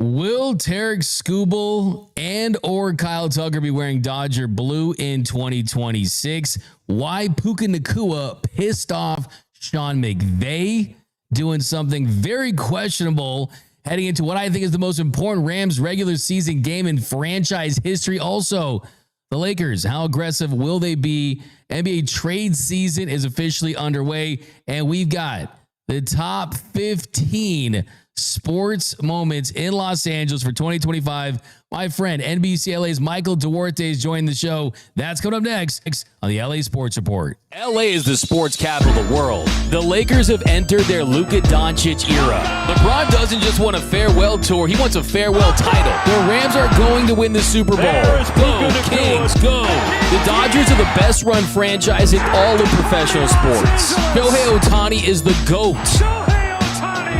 Will Tarek Skubal and or Kyle Tucker be wearing Dodger blue in 2026? Why Puka Nacua pissed off Sean McVay, doing something very questionable, heading into what I think is the most important Rams regular season game in franchise history. Also, the Lakers, how aggressive will they be? NBA trade season is officially underway, and we've got the top 15 sports moments in Los Angeles for 2025. My friend, NBC LA's Michael Duarte is joining the show. That's coming up next on the LA Sports Report. LA is the sports capital of the world. The Lakers have entered their Luka Doncic era. LeBron doesn't just want a farewell tour, he wants a farewell title. The Rams are going to win the Super Bowl. Go, Kings, go! The Dodgers are the best run franchise in all of professional sports. Shohei Ohtani is the GOAT.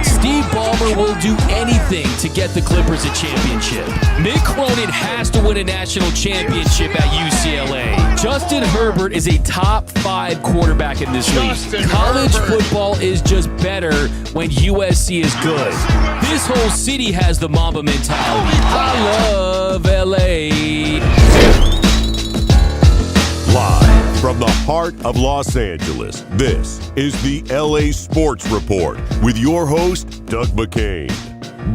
Steve Ballmer will do anything to get the Clippers a championship. Mick Cronin has to win a national championship at UCLA. Justin Herbert is a top 5 quarterback in this league. College football is just better when USC is good. This whole city has the Mamba mentality. I love LA. Live from the heart of Los Angeles, this is the LA Sports Report with your host, Doug McKain.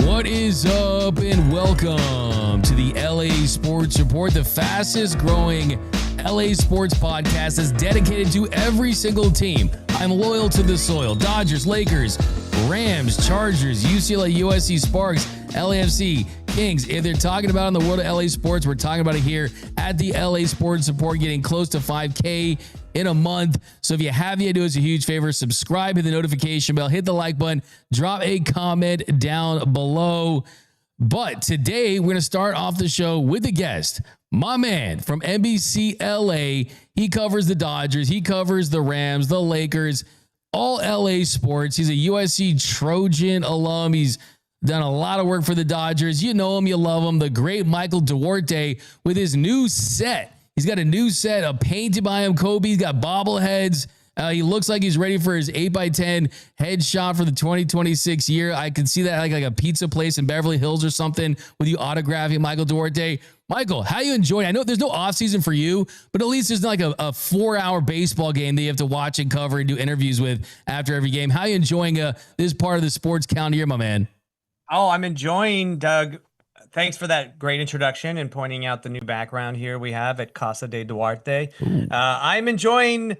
What is up, and welcome to the LA Sports Report, the fastest growing LA sports podcast is dedicated to every single team. I'm loyal to the soil. Dodgers, Lakers, Rams, Chargers, UCLA, USC, Sparks, LAFC, Kings. If they're talking about in the world of LA sports, we're talking about it here at the LA Sports Report, getting close to 5K in a month. So if you have yet, do us a huge favor, subscribe, hit the notification bell, hit the like button, drop a comment down below. But today we're going to start off the show with a guest, my man from NBC LA. He covers the Dodgers, he covers the Rams, the Lakers, all LA sports. He's a USC Trojan alum. He's done a lot of work for the Dodgers. You know him, you love him. The great Michael Duarte with his new set. He's got a new set of painted by him Kobe. He's got bobbleheads. He looks like he's ready for his 8x10 headshot for the 2026 year. I can see that like a pizza place in Beverly Hills or something with you autographing Michael Duarte. Michael, how you enjoying? I know there's no offseason for you, but at least there's not like a 4-hour baseball game that you have to watch and cover and do interviews with after every game. How you enjoying this part of the sports calendar year, my man? Oh, I'm enjoying, Doug. Thanks for that great introduction and pointing out the new background here we have at Casa de Duarte. I'm enjoying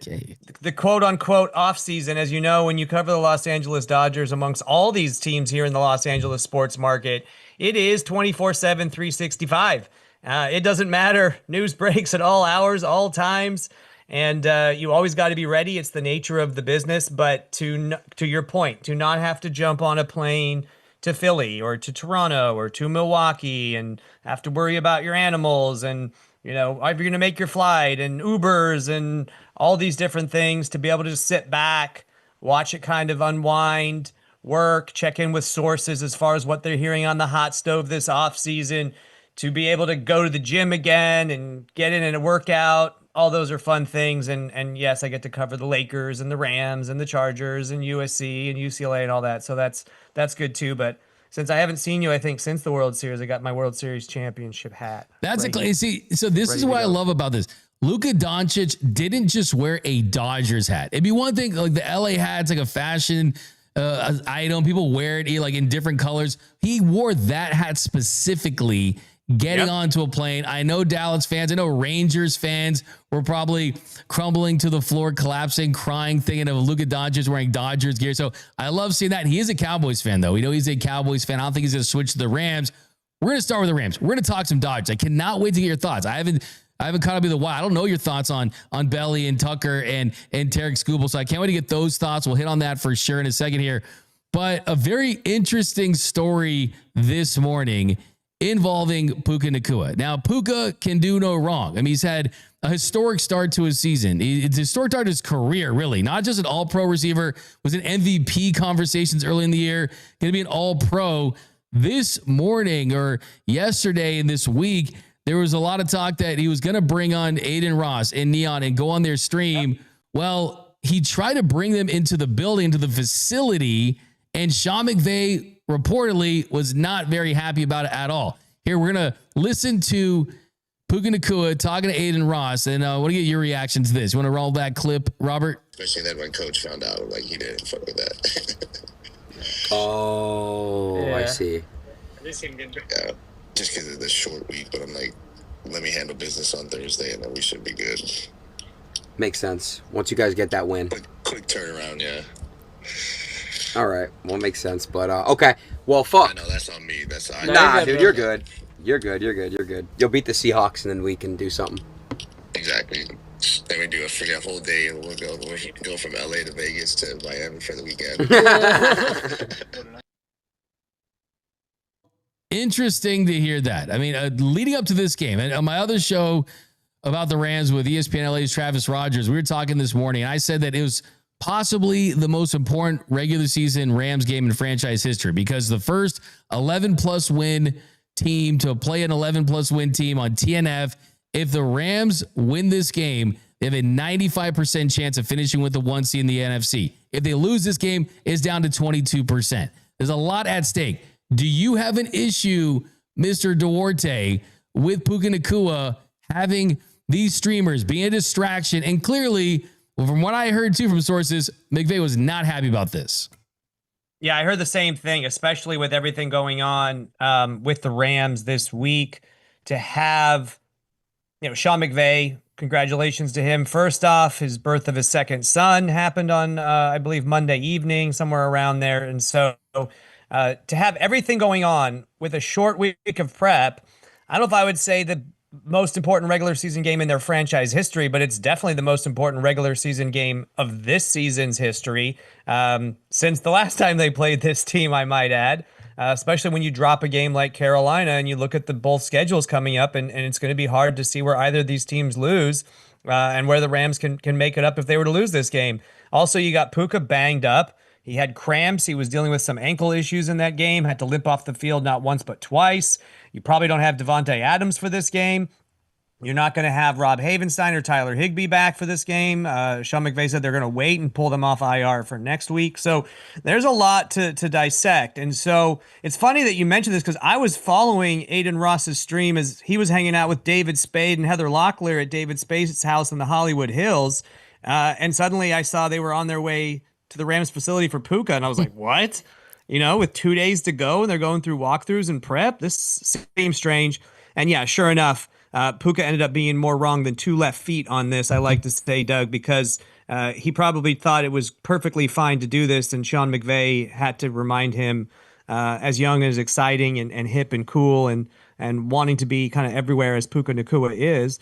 the quote-unquote off-season. As you know, when you cover the Los Angeles Dodgers amongst all these teams here in the Los Angeles sports market, it is 24/7, 365. It doesn't matter. News breaks at all hours, all times, and you always got to be ready. It's the nature of the business. But to your point, to not have to jump on a plane to Philly or to Toronto or to Milwaukee and have to worry about your animals and, you know, are you going to make your flight and Ubers and all these different things, to be able to just sit back, watch it kind of unwind, work, check in with sources as far as what they're hearing on the hot stove this off season, to be able to go to the gym again and get in a workout. All those are fun things. And yes, I get to cover the Lakers and the Rams and the Chargers and USC and UCLA and all that. So that's good too. But since I haven't seen you, I think since the World Series, I got my World Series championship hat. That's a Clase. So this is what I love about this. Luka Doncic didn't just wear a Dodgers hat. It'd be one thing, like the LA hat's like a fashion item. People wear it like in different colors. He wore that hat specifically getting onto a plane. I know Dallas fans, I know Rangers fans were probably crumbling to the floor, collapsing, crying, thinking of Luka Doncic wearing Dodgers gear. So I love seeing that. He is a Cowboys fan, though. We know he's a Cowboys fan. I don't think he's going to switch to the Rams. We're going to start with the Rams. We're going to talk some Dodgers. I cannot wait to get your thoughts. I haven't caught up with the why. I don't know your thoughts on Belly and Tucker and Tarek Skubal, so I can't wait to get those thoughts. We'll hit on that for sure in a second here. But a very interesting story this morning involving Puka Nacua. Now, Puka can do no wrong. I mean, he's had a historic start to his season. It's a historic start to his career, really. Not just an all-pro receiver, was in MVP conversations early in the year, going to be an all-pro. This morning or yesterday in this week, there was a lot of talk that he was going to bring on Aiden Ross and Neon and go on their stream. Yep. Well, he tried to bring them into the building, into the facility, and Sean McVay reportedly was not very happy about it at all. Here, we're going to listen to Puka Nacua talking to Aiden Ross, and I want to get your reaction to this. You want to roll that clip, Robert? Especially that when Coach found out, like, he didn't fuck with that. Oh, yeah. I see. Yeah, just because of the short week, but I'm like, let me handle business on Thursday, and then we should be good. Makes sense. Once you guys get that win. Quick turnaround, yeah. All right. Well, makes sense. But, okay. Well, fuck. I know, that's on me. That's on Nah, dude, you're good. You're good. You'll beat the Seahawks, and then we can do something. Exactly. Then we do a whole day, and we'll go from LA to Vegas to Miami for the weekend. Interesting to hear that. I mean, leading up to this game, and on my other show about the Rams with ESPN LA's Travis Rogers, we were talking this morning, and I said that it was possibly the most important regular season Rams game in franchise history because the first 11-plus win team to play an 11-plus win team on TNF, if the Rams win this game, they have a 95% chance of finishing with the 1 seed in the NFC. If they lose this game, it's down to 22%. There's a lot at stake. Do you have an issue, Mr. Duarte, with Puka Nacua having these streamers being a distraction? And clearly, from what I heard too from sources, McVay was not happy about this. Yeah, I heard the same thing, especially with everything going on with the Rams this week. To have, Sean McVay, congratulations to him. First off, his birth of his second son happened on, I believe, Monday evening, somewhere around there. And so to have everything going on with a short week of prep, I don't know if I would say the most important regular season game in their franchise history, but it's definitely the most important regular season game of this season's history since the last time they played this team, I might add, especially when you drop a game like Carolina and you look at the both schedules coming up, and it's going to be hard to see where either of these teams lose and where the Rams can make it up if they were to lose this game. Also, you got Puka banged up. He had cramps. He was dealing with some ankle issues in that game, had to limp off the field not once but twice. You probably don't have Devontae Adams for this game. You're not going to have Rob Havenstein or Tyler Higbee back for this game. Sean McVay said they're going to wait and pull them off IR for next week. So there's a lot to dissect. And so it's funny that you mentioned this because I was following Aiden Ross's stream as he was hanging out with David Spade and Heather Locklear at David Spade's house in the Hollywood Hills. And suddenly I saw they were on their way to the Rams facility for Puka. And I was like, what? With 2 days to go and they're going through walkthroughs and prep. This seems strange. And yeah, sure enough, Puka ended up being more wrong than 2 left feet on this, I like to say, Doug, because he probably thought it was perfectly fine to do this. And Sean McVay had to remind him, as young and as exciting and hip and cool and wanting to be kind of everywhere as Puka Nacua is,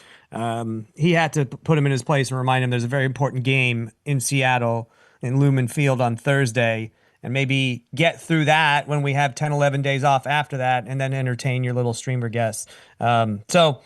he had to put him in his place and remind him there's a very important game in Seattle in Lumen Field on Thursday, and maybe get through that when we have 10, 11 days off after that, and then entertain your little streamer guests. So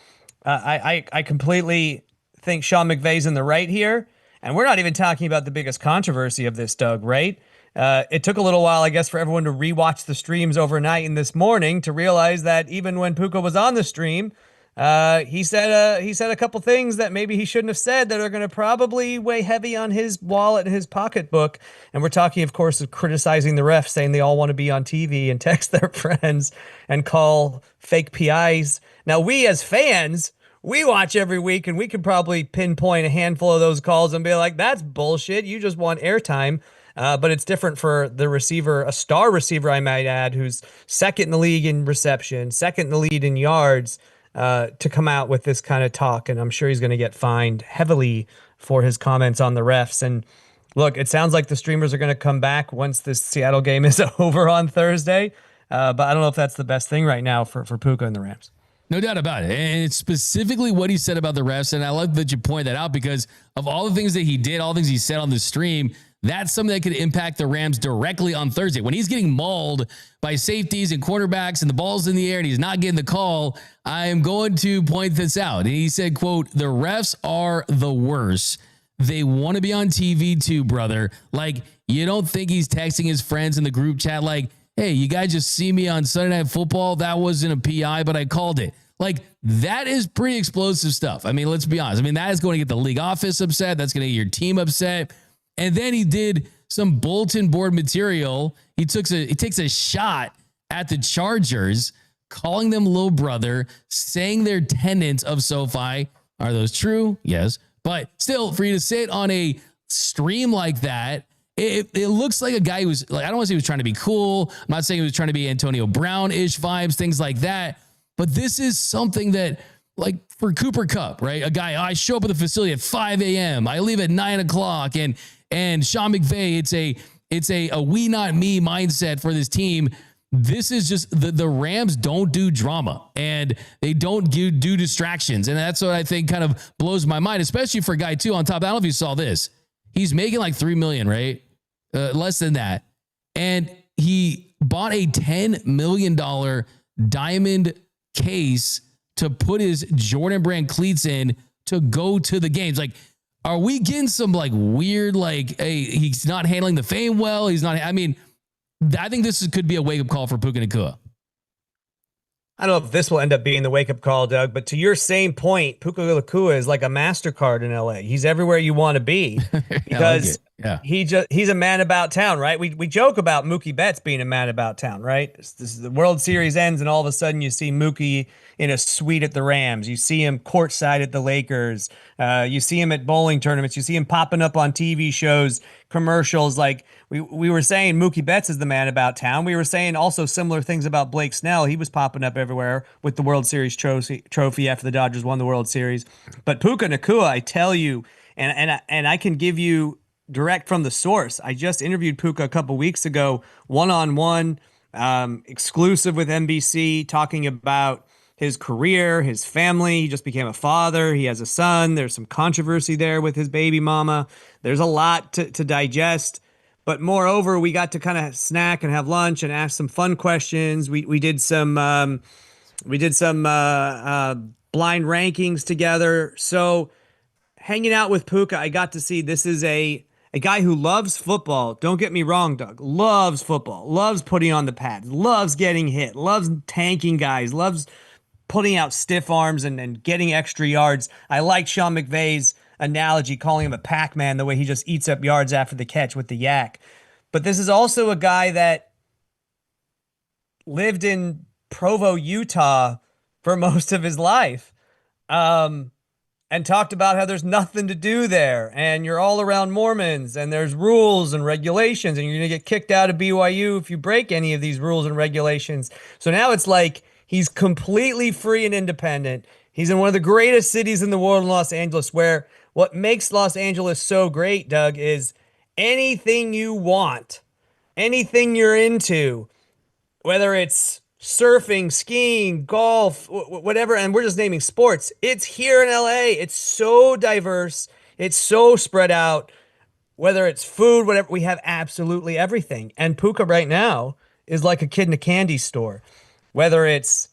I completely think Sean McVay's in the right here, and we're not even talking about the biggest controversy of this, Doug, right? It took a little while, I guess, for everyone to rewatch the streams overnight and this morning to realize that even when Puka was on the stream, he said a couple things that maybe he shouldn't have said that are going to probably weigh heavy on his wallet and his pocketbook. And we're talking, of course, of criticizing the refs, saying they all want to be on TV and text their friends and call fake PIs. Now, we as fans, we watch every week and we could probably pinpoint a handful of those calls and be like, that's bullshit. You just want airtime. But it's different for the receiver, a star receiver, I might add, who's second in the league in reception, second in the lead in yards, to come out with this kind of talk. And I'm sure he's going to get fined heavily for his comments on the refs. And look, it sounds like the streamers are going to come back once this Seattle game is over on Thursday. But I don't know if that's the best thing right now for Puka and the Rams. No doubt about it. And it's specifically what he said about the refs. And I love that you point that out because of all the things that he did, all the things he said on the stream, that's something that could impact the Rams directly on Thursday. When he's getting mauled by safeties and quarterbacks and the ball's in the air and he's not getting the call, I am going to point this out. And he said, quote, the refs are the worst. They want to be on TV too, brother. Like, you don't think he's texting his friends in the group chat like, hey, you guys just see me on Sunday Night Football? That wasn't a PI, but I called it. Like, that is pretty explosive stuff. I mean, let's be honest. I mean, that is going to get the league office upset. That's going to get your team upset. And then he did some bulletin board material. He takes a shot at the Chargers, calling them little brother, saying they're tenants of SoFi. Are those true? Yes. But still, for you to say it on a stream like that, it looks like a guy who's like, I don't want to say he was trying to be cool. I'm not saying he was trying to be Antonio Brown-ish vibes, things like that. But this is something that, like for Cooper Kupp, right? A guy, I show up at the facility at 5 a.m. I leave at 9 o'clock. And Sean McVay, it's a we not me mindset for this team. This is just the Rams don't do drama and they don't do distractions. And that's what I think kind of blows my mind, especially for a guy too on top. I don't know if you saw this. He's making like $3 million, right? Less than that. And he bought a $10 million diamond case to put his Jordan brand cleats in to go to the games. Like, are we getting some like weird, like, hey, he's not handling the fame well. He's not, I mean, I think this could be a wake-up call for Puka Nacua. I don't know if this will end up being the wake-up call, Doug, but to your same point, Puka Nacua is like a MasterCard in LA. He's everywhere you want to be because he's a man about town, right? We joke about Mookie Betts being a man about town, right? This is the World Series ends, and all of a sudden you see Mookie in a suite at the Rams. You see him courtside at the Lakers. You see him at bowling tournaments. You see him popping up on TV shows, commercials. Like we were saying, Mookie Betts is the man about town. We were saying also similar things about Blake Snell. He was popping up everywhere with the World Series trophy after the Dodgers won the World Series. But Puka Nacua, I tell you, and I can give you direct from the source. I just interviewed Puka a couple weeks ago, one-on-one, exclusive with NBC, talking about his career, his family. He just became a father. He has a son. There's some controversy there with his baby mama. There's a lot to digest. But moreover, we got to kind of snack and have lunch and ask some fun questions. We did some blind rankings together. So hanging out with Puka, I got to see this is a guy who loves football. Don't get me wrong, Doug. Loves football. Loves putting on the pads. Loves getting hit. Loves tanking guys. Loves putting out stiff arms and getting extra yards. I like Sean McVay's analogy, calling him a Pac-Man, the way he just eats up yards after the catch with the yak. But this is also a guy that lived in Provo, Utah for most of his life, and talked about how there's nothing to do there, and you're all around Mormons, and there's rules and regulations, and you're going to get kicked out of BYU if you break any of these rules and regulations. So now it's like he's completely free and independent. He's in one of the greatest cities in the world in Los Angeles, where what makes Los Angeles so great, Doug, is anything you want, anything you're into, whether it's surfing, skiing, golf, whatever, and we're just naming sports, it's here in LA. It's so diverse. It's so spread out. Whether it's food, whatever, we have absolutely everything. And Puka right now is like a kid in a candy store. Whether it's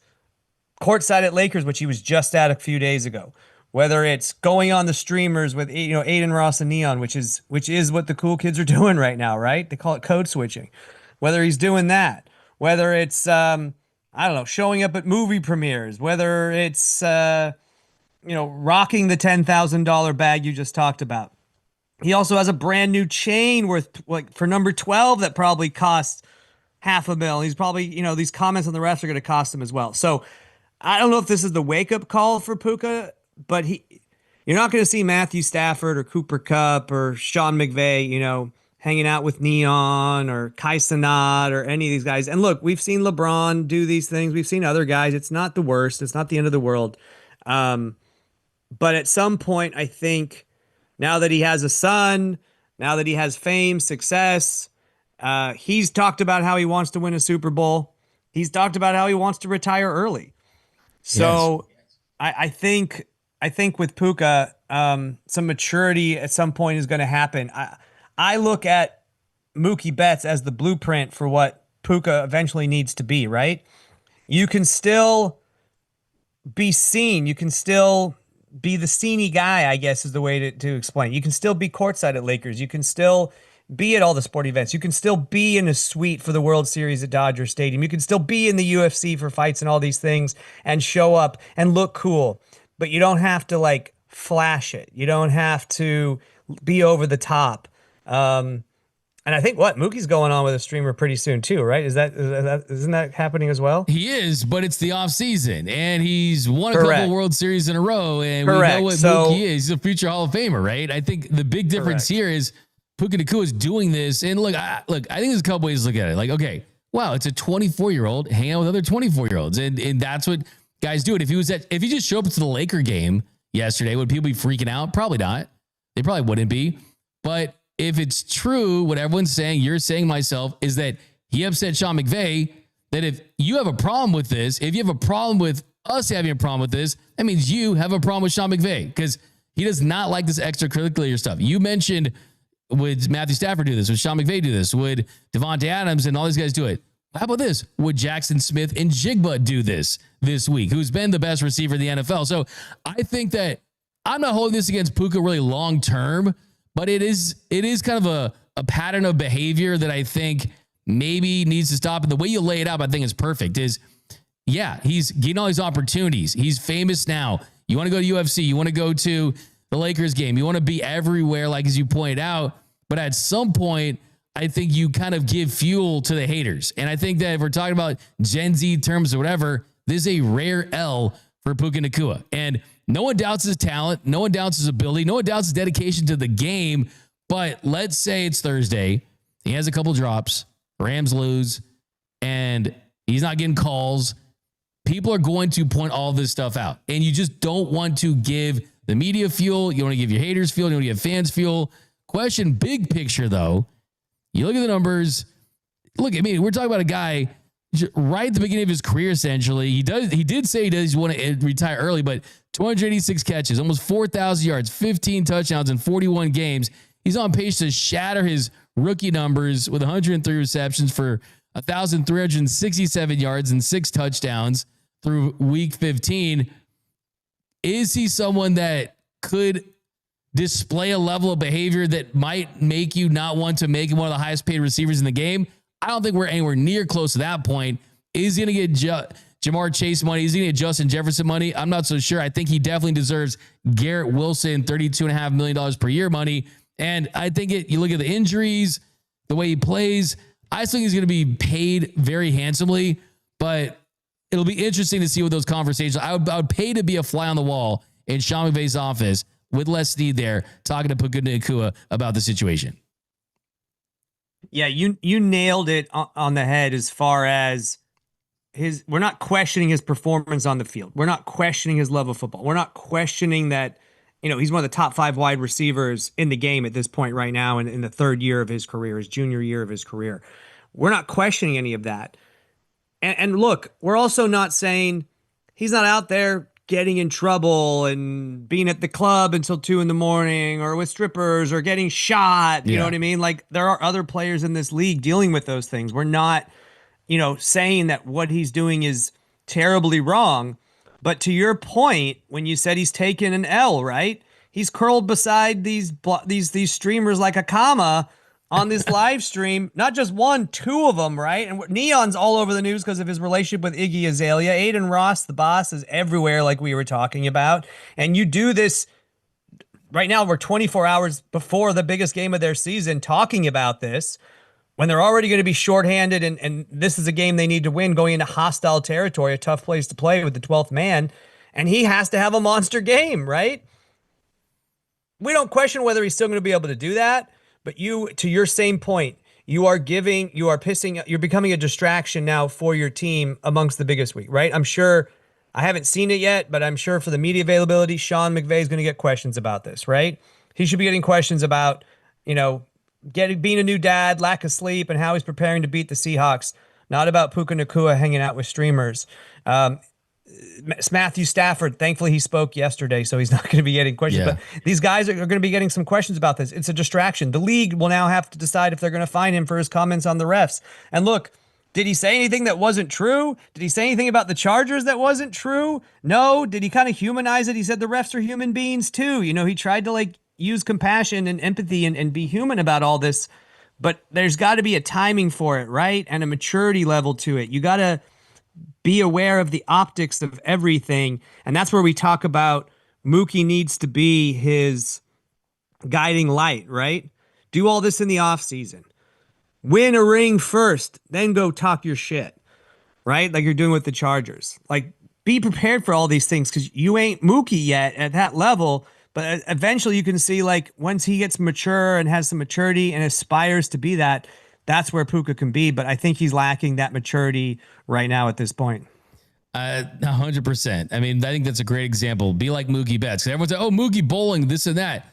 courtside at Lakers, which he was just at a few days ago. Whether it's going on the streamers with, Aiden Ross and Neon, which is what the cool kids are doing right now, right? They call it code switching. Whether he's doing that, whether it's I don't know, showing up at movie premieres, whether it's rocking the $10,000 bag you just talked about. He also has a brand new chain worth for number 12 that probably costs $500,000. He's probably, these comments on the refs are going to cost him as well. So I don't know if this is the wake-up call for Puka, but you're not going to see Matthew Stafford or Cooper Kupp or Sean McVay, hanging out with Neon or Kai Cenat or any of these guys. And look, we've seen LeBron do these things. We've seen other guys. It's not the worst. It's not the end of the world. But at some point, I think now that he has a son, now that he has fame, success, he's talked about how he wants to win a Super Bowl. He's talked about how he wants to retire early. So yes. I think with Puka, some maturity at some point is going to happen. I look at Mookie Betts as the blueprint for what Puka eventually needs to be, right? You can still be seen. You can still be the sceney guy, I guess is the way to explain it. You can still be courtside at Lakers. You can still be at all the sporting events. You can still be in a suite for the World Series at Dodgers Stadium. You can still be in the UFC for fights and all these things and show up and look cool. But you don't have to flash it. You don't have to be over the top. I And I think Mookie's going on with a streamer pretty soon too, right? Isn't that happening as well? He is, but it's the offseason, and he's won a Correct. couple World Series in a row, and Correct. we know what So- Mookie is. He's a future Hall of Famer, right? I think the big difference here is Puka Nacua is doing this, and look, I think there's a couple ways to look at it. Like, okay, wow, it's a 24-year-old hanging out with other 24-year-olds, and that's what guys do. And if he just showed up to the Laker game yesterday, would people be freaking out? Probably not. They probably wouldn't be. But if it's true, what everyone's saying, you're saying, myself, is that he upset Sean McVay, that if you have a problem with this, if you have a problem with us having a problem with this, that means you have a problem with Sean McVay, because he does not like this extracurricular stuff. You mentioned, would Matthew Stafford do this? Would Sean McVay do this? Would Devontae Adams and all these guys do it? How about this? Would Jackson Smith and Jigba do this week, who's been the best receiver in the NFL? So I think that I'm not holding this against Puka really long term, but it is kind of a pattern of behavior that I think maybe needs to stop. And the way you lay it out, I think is perfect. He's getting all these opportunities. He's famous now. You want to go to UFC. You want to go to the Lakers game. You want to be everywhere, like as you pointed out. But at some point, I think you kind of give fuel to the haters. And I think that if we're talking about Gen Z terms or whatever, this is a rare L for Puka Nacua. And no one doubts his talent. No one doubts his ability. No one doubts his dedication to the game. But let's say it's Thursday. He has a couple drops. Rams lose. And he's not getting calls. People are going to point all this stuff out. And you just don't want to give the media fuel. You don't want to give your haters fuel. You don't want to give fans fuel. Question, big picture, though. You look at the numbers. Look, I mean, we're talking about a guy right at the beginning of his career, essentially. He did say he does want to retire early, but 286 catches, almost 4,000 yards, 15 touchdowns in 41 games. He's on pace to shatter his rookie numbers with 103 receptions for 1,367 yards and 6 touchdowns through week 15. Is he someone that could display a level of behavior that might make you not want to make him one of the highest paid receivers in the game? I don't think we're anywhere near close to that point. Is he going to get Jamar Chase money? Is he going to get Justin Jefferson money? I'm not so sure. I think he definitely deserves Garrett Wilson, $32.5 million per year money. And I think you look at the injuries, the way he plays, I think he's going to be paid very handsomely, but it'll be interesting to see what those conversations. I would pay to be a fly on the wall in Sean McVay's office with Les Snead there talking to Puka Nacua about the situation. Yeah, you nailed it on the head as far as we're not questioning his performance on the field. We're not questioning his love of football. We're not questioning that, he's one of the top 5 wide receivers in the game at this point right now in the third year of his career, his junior year of his career. We're not questioning any of that. And look, we're also not saying he's not out there getting in trouble and being at the club until 2 a.m. or with strippers or getting shot. You know what I mean? Like, there are other players in this league dealing with those things. We're not, saying that what he's doing is terribly wrong. But to your point, when you said he's taken an L, right? He's curled beside these streamers like a comma on this live stream, not just 1, 2 of them, right? And Neon's all over the news because of his relationship with Iggy Azalea. Aiden Ross, the boss, is everywhere, like we were talking about. And you do this right now. We're 24 hours before the biggest game of their season talking about this when they're already going to be shorthanded. And this is a game they need to win going into hostile territory, a tough place to play with the 12th man. And he has to have a monster game, right? We don't question whether he's still going to be able to do that. But to your same point, you're becoming a distraction now for your team amongst the biggest week, right? I'm sure, I haven't seen it yet, but I'm sure for the media availability, Sean McVay is going to get questions about this, right? He should be getting questions about, being a new dad, lack of sleep, and how he's preparing to beat the Seahawks, not about Puka Nacua hanging out with streamers. Matthew Stafford, thankfully he spoke yesterday, so he's not going to be getting questions. Yeah. But these guys are going to be getting some questions about this. It's a distraction. The league will now have to decide if they're going to fine him for his comments on the refs. And look, did he say anything that wasn't true? Did he say anything about the Chargers that wasn't true? No. Did he kind of humanize it? He said the refs are human beings too. He tried to use compassion and empathy and be human about all this. But there's got to be a timing for it, right? And a maturity level to it. You got to be aware of the optics of everything. And that's where we talk about Mookie needs to be his guiding light, right? Do all this in the offseason. win a ring first, then go talk your shit, right? Like you're doing with the Chargers. Like, be prepared for all these things because you ain't Mookie yet at that level. But eventually you can see, like, once he gets mature and has some maturity and aspires to be that, that's where Puka can be. But I think he's lacking that maturity right now at this point. 100%. I mean, I think that's a great example. Be like Mookie Betts. Everyone's like, oh, Mookie bowling, this and that.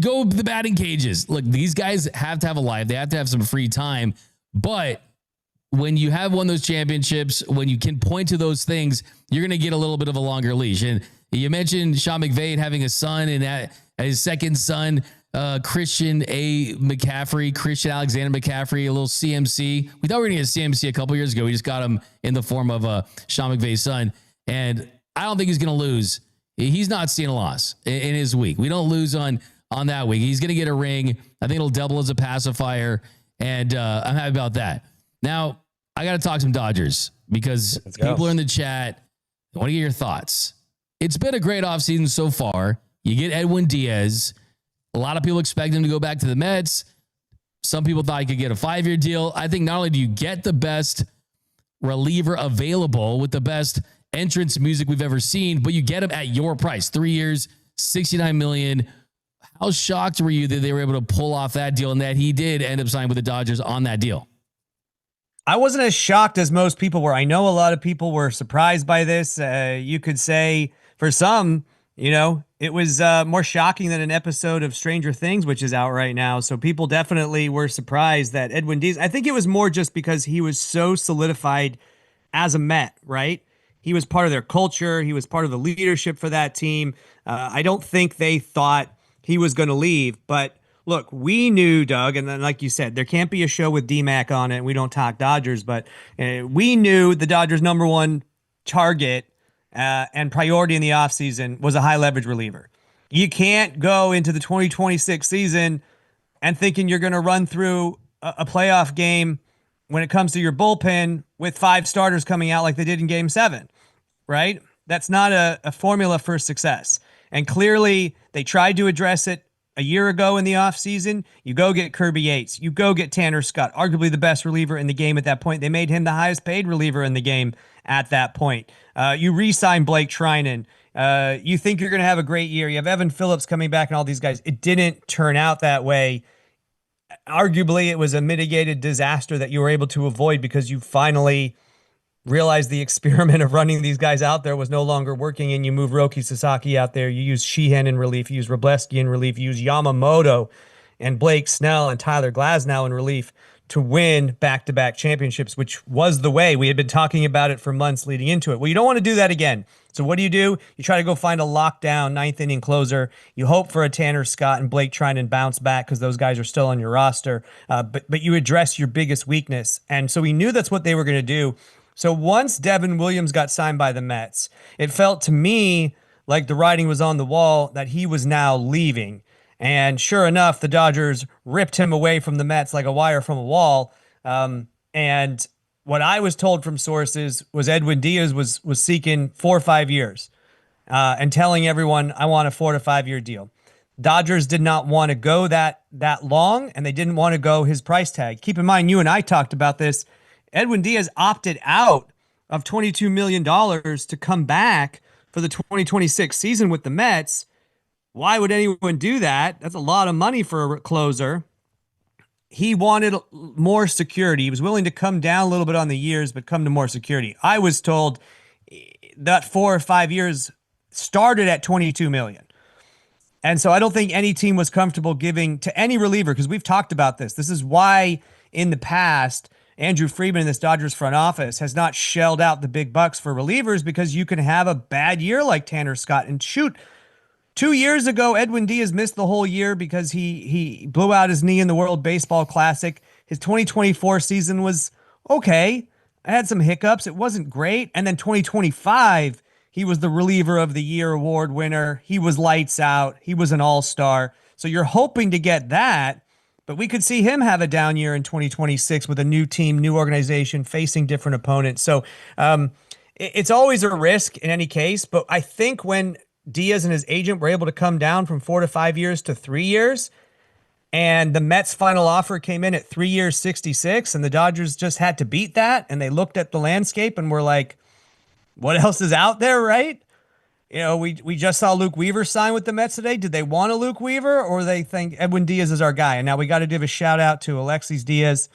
Go the batting cages. Look, these guys have to have a life. They have to have some free time. But when you have won those championships, when you can point to those things, you're going to get a little bit of a longer leash. And you mentioned Sean McVay having a son, and his second son, Christian Alexander McCaffrey, a little CMC. We thought we were going to get CMC a couple years ago. We just got him in the form of Sean McVay's son. And I don't think he's going to lose. He's not seeing a loss in his week. We don't lose on that week. He's going to get a ring. I think it'll double as a pacifier. And I'm happy about that. Now, I got to talk some Dodgers because people are in the chat. I want to get your thoughts. It's been a great offseason so far. You get Edwin Diaz. A lot of people expect him to go back to the Mets. Some people thought he could get a 5-year deal. I think not only do you get the best reliever available with the best entrance music we've ever seen, but you get him at your price. 3 years, $69 million. How shocked were you that they were able to pull off that deal and that he did end up signing with the Dodgers on that deal? I wasn't as shocked as most people were. I know a lot of people were surprised by this. You could say for some, it was more shocking than an episode of Stranger Things, which is out right now. So people definitely were surprised that Edwin Diaz, I think it was more just because he was so solidified as a Met, right? He was part of their culture. He was part of the leadership for that team. I don't think they thought he was going to leave, but look, we knew, Doug, and then like you said, there can't be a show with D-Mac on it. We don't talk Dodgers, but we knew the Dodgers' number one target and priority in the offseason was a high leverage reliever. You can't go into the 2026 season and thinking you're going to run through a playoff game when it comes to your bullpen with 5 starters coming out like they did in Game 7, right? That's not a formula for success. And clearly they tried to address it a year ago in the offseason. You go get Kirby Yates. You go get Tanner Scott, arguably the best reliever in the game at that point. They made him the highest paid reliever in the game at that point. You re-sign Blake Trinan. You think you're going to have a great year. You have Evan Phillips coming back and all these guys. It didn't turn out that way. Arguably, it was a mitigated disaster that you were able to avoid because you finally realized the experiment of running these guys out there was no longer working, and you move Roki Sasaki out there. You use Sheehan in relief. You use Robleski in relief. You use Yamamoto and Blake Snell and Tyler Glasnow in relief to win back-to-back championships, which was the way. We had been talking about it for months leading into it. Well, you don't want to do that again. So what do? You try to go find a lockdown ninth-inning closer. You hope for a Tanner Scott and Blake Trinan bounce back because those guys are still on your roster. But you address your biggest weakness. And so we knew that's what they were going to do. So once Devin Williams got signed by the Mets, it felt to me like the writing was on the wall that he was now leaving. And sure enough, the Dodgers ripped him away from the Mets like a wire from a wall. And what I was told from sources was Edwin Diaz was seeking 4 or 5 years and telling everyone, I want a 4 to 5 year deal. Dodgers did not want to go that long, and they didn't want to go his price tag. Keep in mind, you and I talked about this. Edwin Diaz opted out of $22 million to come back for the 2026 season with the Mets. Why would anyone do that? That's a lot of money for a closer. He wanted more security. He was willing to come down a little bit on the years, but come to more security. I was told that 4 or 5 years started at $22 million. And so I don't think any team was comfortable giving to any reliever, because we've talked about this. This is why in the past, Andrew Friedman in this Dodgers front office has not shelled out the big bucks for relievers, because you can have a bad year like Tanner Scott. And shoot, 2 years ago, Edwin Diaz missed the whole year because he blew out his knee in the World Baseball Classic. His 2024 season was okay. I had some hiccups. It wasn't great. And then 2025, he was the reliever of the year award winner. He was lights out. He was an all-star. So you're hoping to get that. But we could see him have a down year in 2026 with a new team, new organization, facing different opponents. So it's always a risk in any case. But I think when Diaz and his agent were able to come down from 4 to 5 years to 3 years, And the Mets' final offer came in at 3 years, 66, and the Dodgers just had to beat that. And they looked at the landscape and were like, what else is out there, right? You know, we just saw Luke Weaver sign with the Mets today. Did they want a Luke Weaver, or they think Edwin Diaz is our guy? And now we got to give a shout out to Alexis Diaz,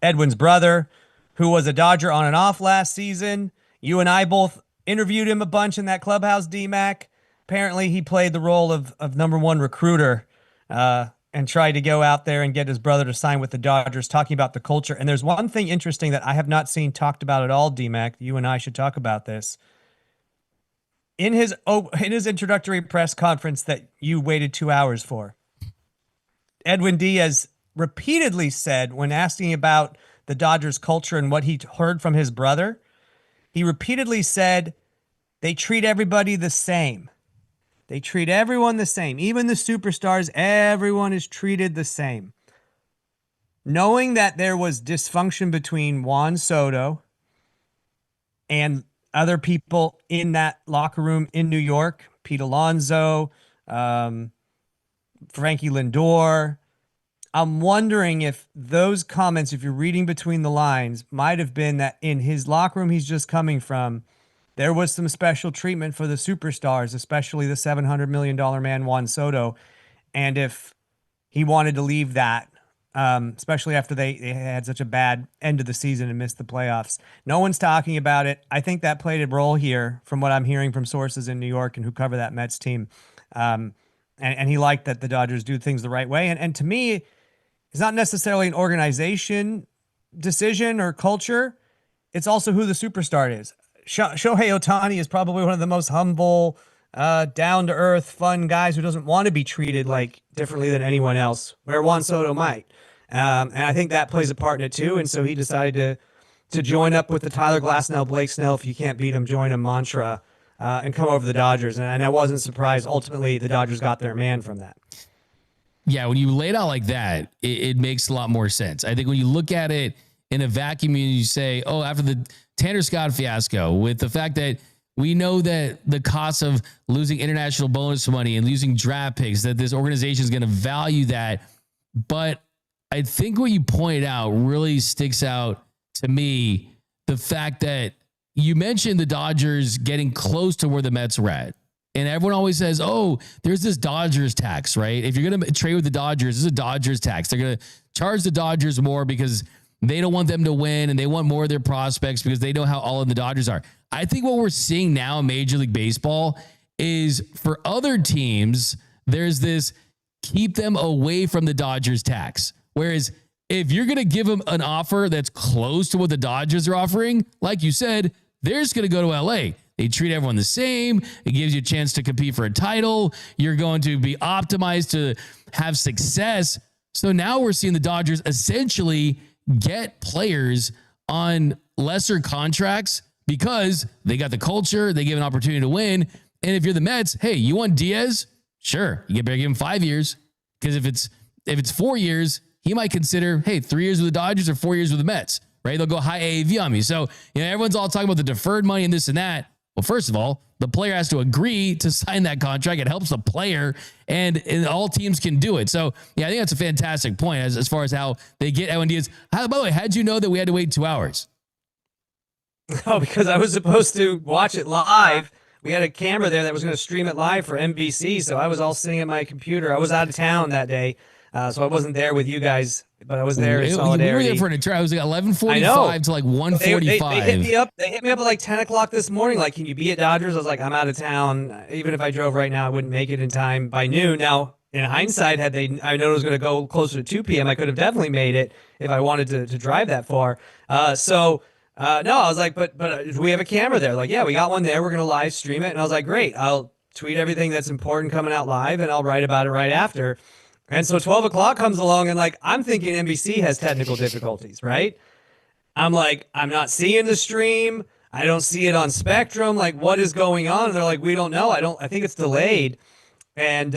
Edwin's brother, who was a Dodger on and off last season. You and I both interviewed him a bunch in that clubhouse, D-Mac. Apparently he played the role of number one recruiter and tried to go out there and get his brother to sign with the Dodgers, talking about the culture. And there's one thing interesting that I have not seen talked about at all, D-Mac. You and I should talk about this. In his introductory press conference that you waited 2 hours for, Edwin Diaz repeatedly said, when asking about the Dodgers culture and what he heard from his brother, he repeatedly said, they treat everybody the same. They treat everyone the same. Even the superstars, everyone is treated the same. Knowing that there was dysfunction between Juan Soto and other people in that locker room in New York, Pete Alonso, Frankie Lindor, I'm wondering if those comments, if you're reading between the lines, might have been that in his locker room he's just coming from, there was some special treatment for the superstars, especially the $700 million man, Juan Soto. And if he wanted to leave that, especially after they had such a bad end of the season and missed the playoffs. No one's talking about it. I think that played a role here from what I'm hearing from sources in New York and who cover that Mets team. And he liked that the Dodgers do things the right way. And to me, it's not necessarily an organization decision or culture. It's also who the superstar is. Shohei Ohtani is probably one of the most humble, down-to-earth, fun guys who doesn't want to be treated like differently than anyone else, where Juan Soto might. And I think that plays a part in it too. And so he decided to join up with the Tyler Glasnow, Blake Snell, if you can't beat him, join him mantra, and come over to the Dodgers. And I wasn't surprised. Ultimately, the Dodgers got their man from that. Yeah, when you lay it out like that, it makes a lot more sense. I think when you look at it in a vacuum and you say, oh, after the Tanner Scott fiasco, with the fact that we know that the cost of losing international bonus money and losing draft picks, that this organization is going to value that. But I think what you pointed out really sticks out to me, the fact that you mentioned the Dodgers getting close to where the Mets were at. And everyone always says, oh, there's this Dodgers tax, right? If you're going to trade with the Dodgers, there's a Dodgers tax. They're going to charge the Dodgers more because they don't want them to win and they want more of their prospects because they know how all of the Dodgers are. I think what we're seeing now in Major League Baseball is for other teams, there's this keep them away from the Dodgers tax. Whereas if you're going to give them an offer that's close to what the Dodgers are offering, like you said, they're just going to go to LA. They treat everyone the same. It gives you a chance to compete for a title. You're going to be optimized to have success. So now we're seeing the Dodgers essentially get players on lesser contracts because they got the culture. They give an opportunity to win. And if you're the Mets, hey, you want Diaz? Sure. You better give him 5 years. Because if it's 4 years, he might consider, hey, 3 years with the Dodgers or 4 years with the Mets, right? They'll go high AAV on me. So, everyone's all talking about the deferred money and this and that. Well, first of all, the player has to agree to sign that contract. It helps the player, and all teams can do it. So, yeah, I think that's a fantastic point as far as how they get Edwin Diaz. By the way, how'd you know that we had to wait 2 hours? Oh, because I was supposed to watch it live. We had a camera there that was going to stream it live for NBC, so I was all sitting at my computer. I was out of town that day, so I wasn't there with you guys, but I was there in solidarity. We were there for an entire. I was like 11:45 to like 1:45. They hit me up at like 10 o'clock this morning. Like, can you be at Dodgers? I was like, I'm out of town. Even if I drove right now, I wouldn't make it in time by noon. Now, in hindsight, I know it was going to go closer to 2 p.m., I could have definitely made it if I wanted to drive that far. No, I was like, but do we have a camera there? Like, yeah, we got one there. We're going to live stream it. And I was like, great. I'll tweet everything that's important coming out live, and I'll write about it right after. And so 12 o'clock comes along, and like, I'm thinking NBC has technical difficulties, right? I'm like, I'm not seeing the stream. I don't see it on Spectrum. Like, what is going on? And they're like, we don't know. I think it's delayed. And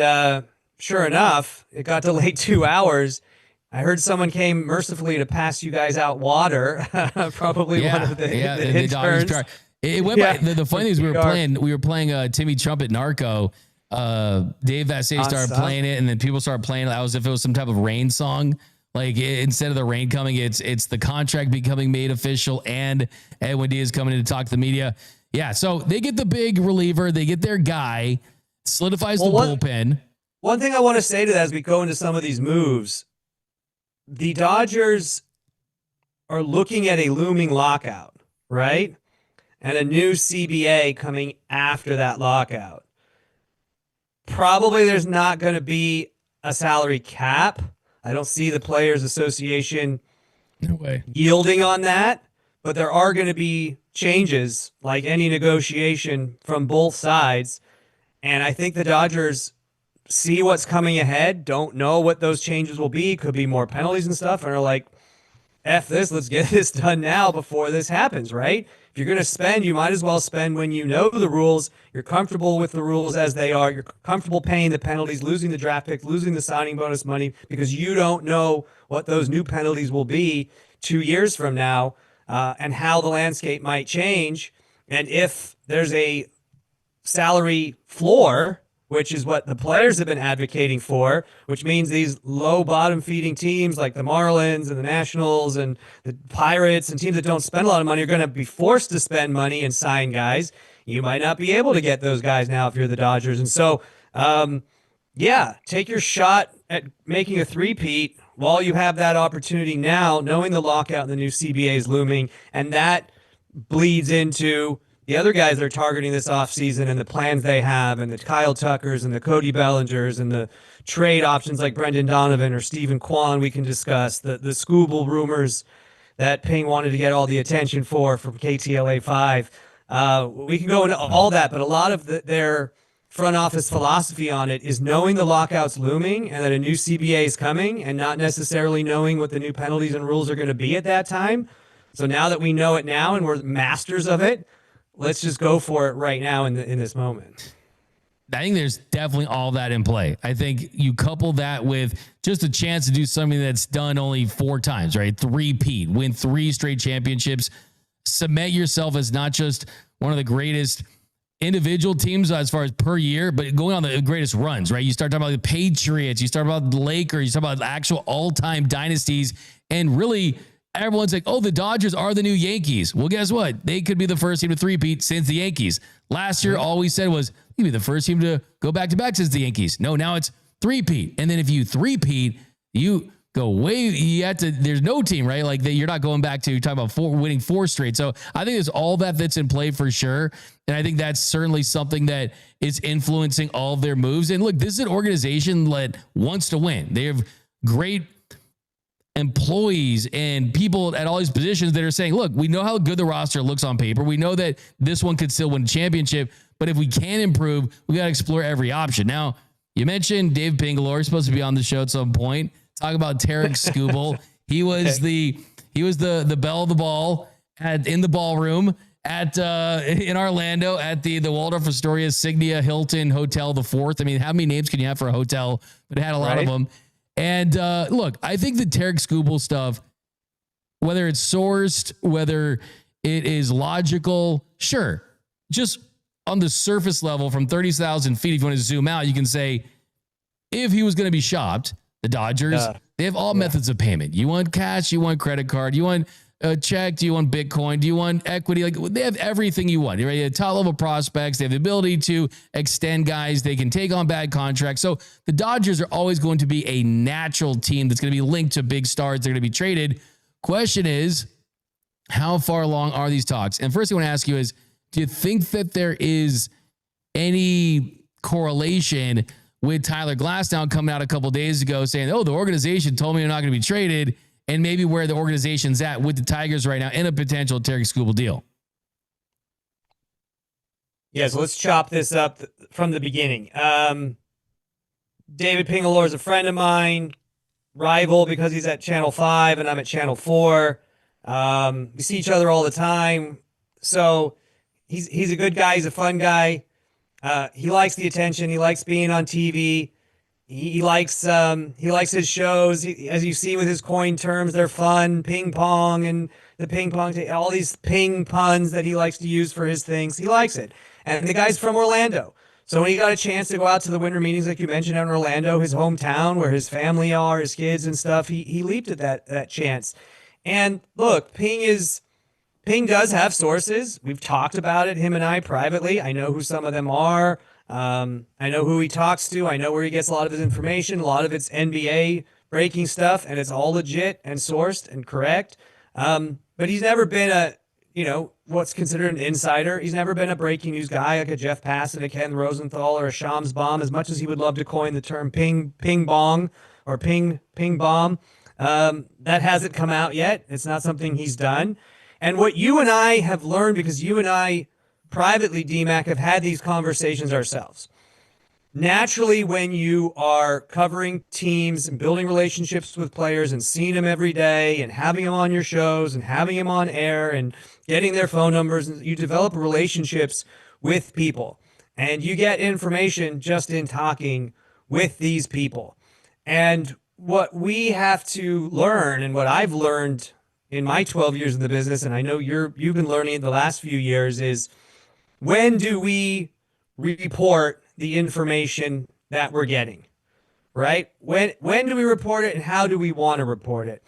sure enough, it got delayed 2 hours. I heard someone came mercifully to pass you guys out water. Probably one of the interns. It went by. The funny thing is we were playing Timmy Trumpet Narco, Dave Vassay started playing it, and then people started playing it as if it was some type of rain song. Like instead of the rain coming, it's the contract becoming made official, and Edwin Diaz coming in to talk to the media. Yeah, so they get the big reliever, they get their guy, solidifies the bullpen. One thing I want to say to that as we go into some of these moves, the Dodgers are looking at a looming lockout, right? And a new CBA coming after that lockout. Probably there's not going to be a salary cap. I don't see the Players Association yielding on that, but there are going to be changes like any negotiation from both sides. And I think the Dodgers see what's coming ahead, don't know what those changes will be. Could be more penalties and stuff. And are like, F this, let's get this done now before this happens, right? If you're going to spend, you might as well spend when you know the rules, you're comfortable with the rules as they are, you're comfortable paying the penalties, losing the draft picks, losing the signing bonus money, because you don't know what those new penalties will be 2 years from now, and how the landscape might change. And if there's a salary floor, which is what the players have been advocating for, which means these low bottom feeding teams like the Marlins and the Nationals and the Pirates and teams that don't spend a lot of money are going to be forced to spend money and sign guys. You might not be able to get those guys now if you're the Dodgers. And so, take your shot at making a three-peat while you have that opportunity now, knowing the lockout and the new CBA is looming. And that bleeds into the other guys they're targeting this offseason and the plans they have, and the Kyle Tuckers and the Cody Bellingers and the trade options like Brendan Donovan or Stephen Kwan we can discuss, the Skubal rumors that Ping wanted to get all the attention from KTLA 5. We can go into all that, but a lot of their front office philosophy on it is knowing the lockout's looming and that a new CBA is coming and not necessarily knowing what the new penalties and rules are going to be at that time. So now that we know it now and we're masters of it, let's just go for it right now in this moment. I think there's definitely all that in play. I think you couple that with just a chance to do something that's done only 4 times, right? Three-peat, win 3 straight championships, cement yourself as not just one of the greatest individual teams as far as per year, but going on the greatest runs, right? You start talking about the Patriots, you start about the Lakers, you start about the actual all-time dynasties, and really everyone's like, oh, the Dodgers are the new Yankees. Well, guess what? They could be the first team to three-peat since the Yankees. Last year, all we said was, you'd be the first team to go back-to-back since the Yankees. No, now it's three-peat. And then if you three-peat, you go there's no team, right? Like you're not going back to talking about winning 4 straight. So I think there's all that's in play for sure. And I think that's certainly something that is influencing all of their moves. And look, this is an organization that wants to win. They have great employees and people at all these positions that are saying, look, we know how good the roster looks on paper. We know that this one could still win a championship, but if we can improve, we got to explore every option. Now, you mentioned Dave Pingalore, supposed to be on the show at some point. Talk about Tarek Skubal. He was the belle of the ball in the ballroom in Orlando at the Waldorf Astoria Signia Hilton Hotel, the 4th. I mean, how many names can you have for a hotel? But it had a lot of them. And look, I think the Tarek Skubal stuff, whether it's sourced, whether it is logical, sure. Just on the surface level from 30,000 feet, if you want to zoom out, you can say, if he was going to be shopped, the Dodgers, they have all methods of payment. You want cash, you want credit card, you want a check, do you want Bitcoin, do you want equity? Like they have everything you want. Right? Top level prospects, they have the ability to extend guys, they can take on bad contracts. So the Dodgers are always going to be a natural team that's going to be linked to big stars. They're going to be traded. Question is, how far along are these talks? And first thing I want to ask you is, do you think that there is any correlation with Tyler Glasnow coming out a couple days ago saying, oh, the organization told me they're not going to be traded, and maybe where the organization's at with the Tigers right now in a potential Tarek Skubal deal? Yeah, so let's chop this up from the beginning. David Pingalore is a friend of mine, rival because he's at Channel 5 and I'm at Channel 4. We see each other all the time. So he's a good guy. He's a fun guy. He likes the attention. He likes being on TV. He likes his shows. As you see with his coin terms, they're fun. Ping pong and the ping pong, all these ping puns that he likes to use for his things. He likes it. And the guy's from Orlando. So when he got a chance to go out to the winter meetings, like you mentioned, out in Orlando, his hometown, where his family are, his kids and stuff, he leaped at that chance. And look, Ping does have sources. We've talked about it, him and I, privately. I know who some of them are. I know who he talks to. I know where he gets a lot of his information. A lot of it's NBA breaking stuff, and it's all legit and sourced and correct. But he's never been what's considered an insider. He's never been a breaking news guy like a Jeff Passan, a Ken Rosenthal, or a Shams Bomb, as much as he would love to coin the term ping bong or ping bomb. That hasn't come out yet. It's not something he's done. And what you and I have learned, because you and I privately, DMAC, have had these conversations ourselves. Naturally, when you are covering teams and building relationships with players and seeing them every day and having them on your shows and having them on air and getting their phone numbers, and you develop relationships with people and you get information just in talking with these people. And what we have to learn, and what I've learned in my 12 years in the business, and I know you've been learning in the last few years, is when do we report the information that we're getting, right? When do we report it, and how do we want to report it?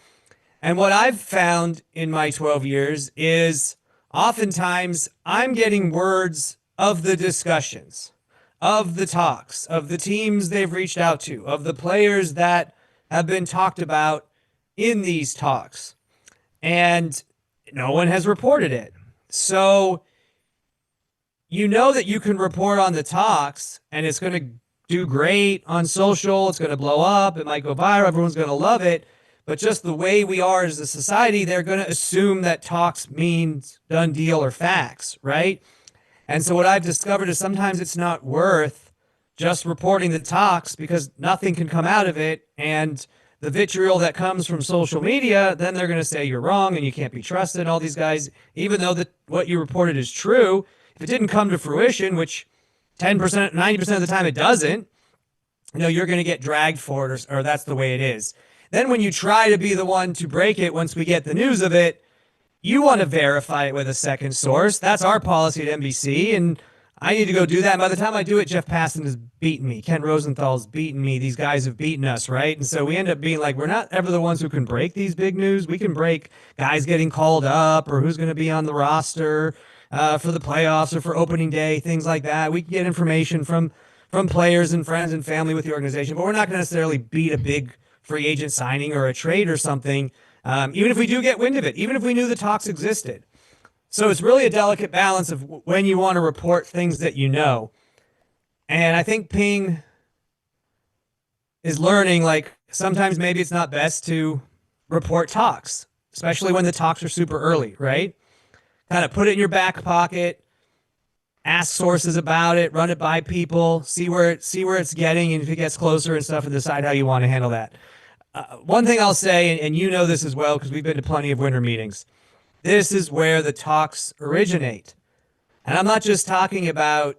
And what I've found in my 12 years is oftentimes I'm getting words of the discussions, of the talks, of the teams they've reached out to, of the players that have been talked about in these talks. And no one has reported it. So you know that you can report on the talks and it's going to do great on social. It's going to blow up. It might go viral. Everyone's going to love it. But just the way we are as a society, they're going to assume that talks means done deal or facts, right? And so what I've discovered is sometimes it's not worth just reporting the talks, because nothing can come out of it. And the vitriol that comes from social media, then they're going to say you're wrong and you can't be trusted. All these guys, even though what you reported is true, if it didn't come to fruition, which 10%, 90% of the time it doesn't, you're going to get dragged for it, or that's the way it is. Then when you try to be the one to break it once we get the news of it, you want to verify it with a second source. That's our policy at NBC, and I need to go do that. And by the time I do it, Jeff Passan has beaten me. Ken Rosenthal's beaten me. These guys have beaten us, right? And so we end up being like, we're not ever the ones who can break these big news. We can break guys getting called up or who's going to be on the roster for the playoffs or for opening day, things like that. We can get information from players and friends and family with the organization, but we're not going to necessarily beat a big free agent signing or a trade or something, even if we do get wind of it, even if we knew the talks existed. So it's really a delicate balance of when you want to report things that you know. And I think Ping is learning, like, sometimes maybe it's not best to report talks, especially when the talks are super early, right? Kind of put it in your back pocket, ask sources about it, run it by people, see where it's getting, and if it gets closer and stuff, and decide how you want to handle that. One thing I'll say, and you know this as well because we've been to plenty of winter meetings, this is where the talks originate. And I'm not just talking about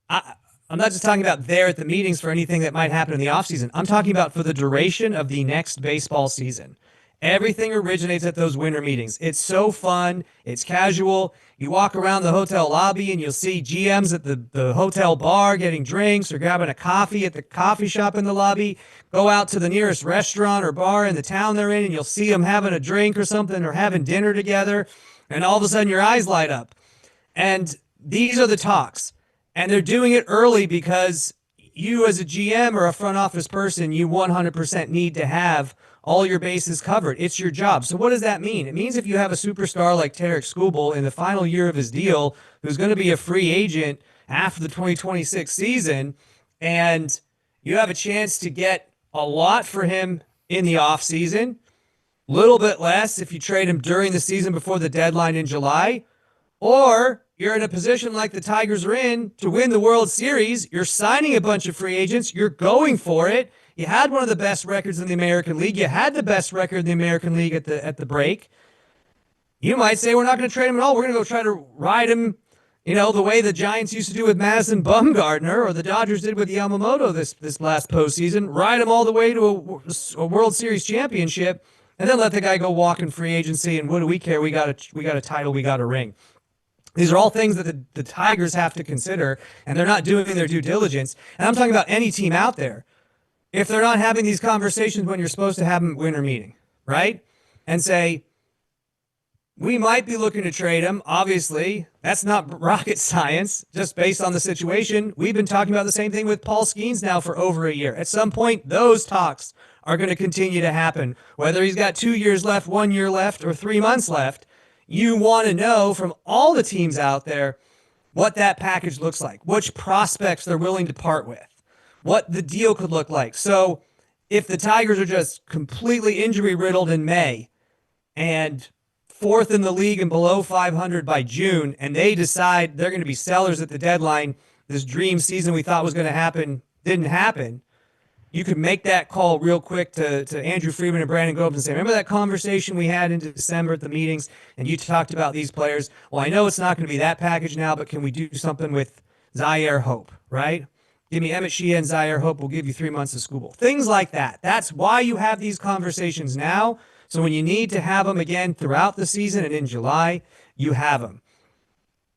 there at the meetings for anything that might happen in the offseason. I'm talking about for the duration of the next baseball season. Everything originates at those winter meetings. It's so fun. It's casual. You walk around the hotel lobby and you'll see GMs at the hotel bar getting drinks or grabbing a coffee at the coffee shop in the lobby. Go out to the nearest restaurant or bar in the town they're in and you'll see them having a drink or something or having dinner together. And all of a sudden your eyes light up. And these are the talks. And they're doing it early because you as a GM or a front office person, you 100% need to have all your bases covered. It's your job. So what does that mean? It means if you have a superstar like Tarik Skubal in the final year of his deal, who's going to be a free agent after the 2026 season, and you have a chance to get a lot for him in the offseason, a little bit less if you trade him during the season before the deadline in July, or you're in a position like the Tigers are in to win the World Series, you're signing a bunch of free agents, you're going for it. You had one of the best records in the American League. You had the best record in the American League at the break. You might say, we're not going to trade him at all. We're going to go try to ride him, the way the Giants used to do with Madison Bumgarner or the Dodgers did with Yamamoto this last postseason. Ride him all the way to a World Series championship and then let the guy go walk in free agency. And what do we care? We got a title. We got a ring. These are all things that the Tigers have to consider, and they're not doing their due diligence. And I'm talking about any team out there. If they're not having these conversations when you're supposed to have them at winter meeting, right? And say, we might be looking to trade him. Obviously, that's not rocket science, just based on the situation. We've been talking about the same thing with Paul Skeens now for over a year. At some point, those talks are going to continue to happen. Whether he's got 2 years left, 1 year left, or 3 months left, you want to know from all the teams out there what that package looks like, which prospects they're willing to part with, what the deal could look like. So if the Tigers are just completely injury riddled in May and fourth in the league and below 500 by June, and they decide they're going to be sellers at the deadline, this dream season we thought was going to happen didn't happen, you could make that call real quick to Andrew Friedman and Brandon Gobes and say, remember that conversation we had in December at the meetings and you talked about these players? Well, I know it's not going to be that package now, but can we do something with Zaire Hope, right? Give me Emmet Sheehan, Zaire Hope. We'll give you 3 months of Skubal. Things like that. That's why you have these conversations now. So when you need to have them again throughout the season and in July, you have them.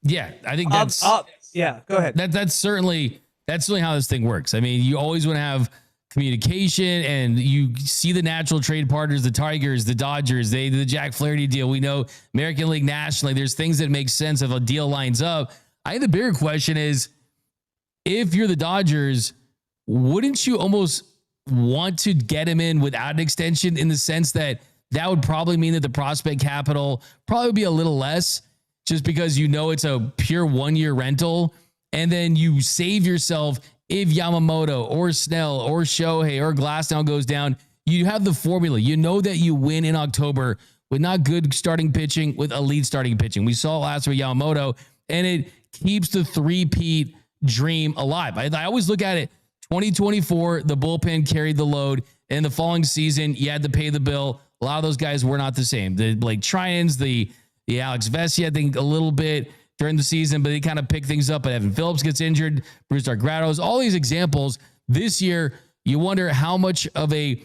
Yeah, I think that's yeah. Go ahead. That's certainly how this thing works. I mean, you always want to have communication, and you see the natural trade partners, the Tigers, the Dodgers, the Jack Flaherty deal. We know American League nationally, there's things that make sense if a deal lines up. I think the bigger question is, if you're the Dodgers, wouldn't you almost want to get him in without an extension, in the sense that would probably mean that the prospect capital probably be a little less, just because you know it's a pure 1 year rental, and then you save yourself if Yamamoto or Snell or Shohei or Glasnow goes down. You have the formula. You know that you win in October with not good starting pitching, with elite starting pitching. We saw last week Yamamoto, and it keeps the three-peat dream alive. I always look at it, 2024, the bullpen carried the load, and the following season, you had to pay the bill. A lot of those guys were not the same. The Blake Trians, the Alex Vesey, I think a little bit during the season, but they kind of pick things up. But Evan Phillips gets injured, Bruce Dargrados, all these examples. This year, you wonder how much of a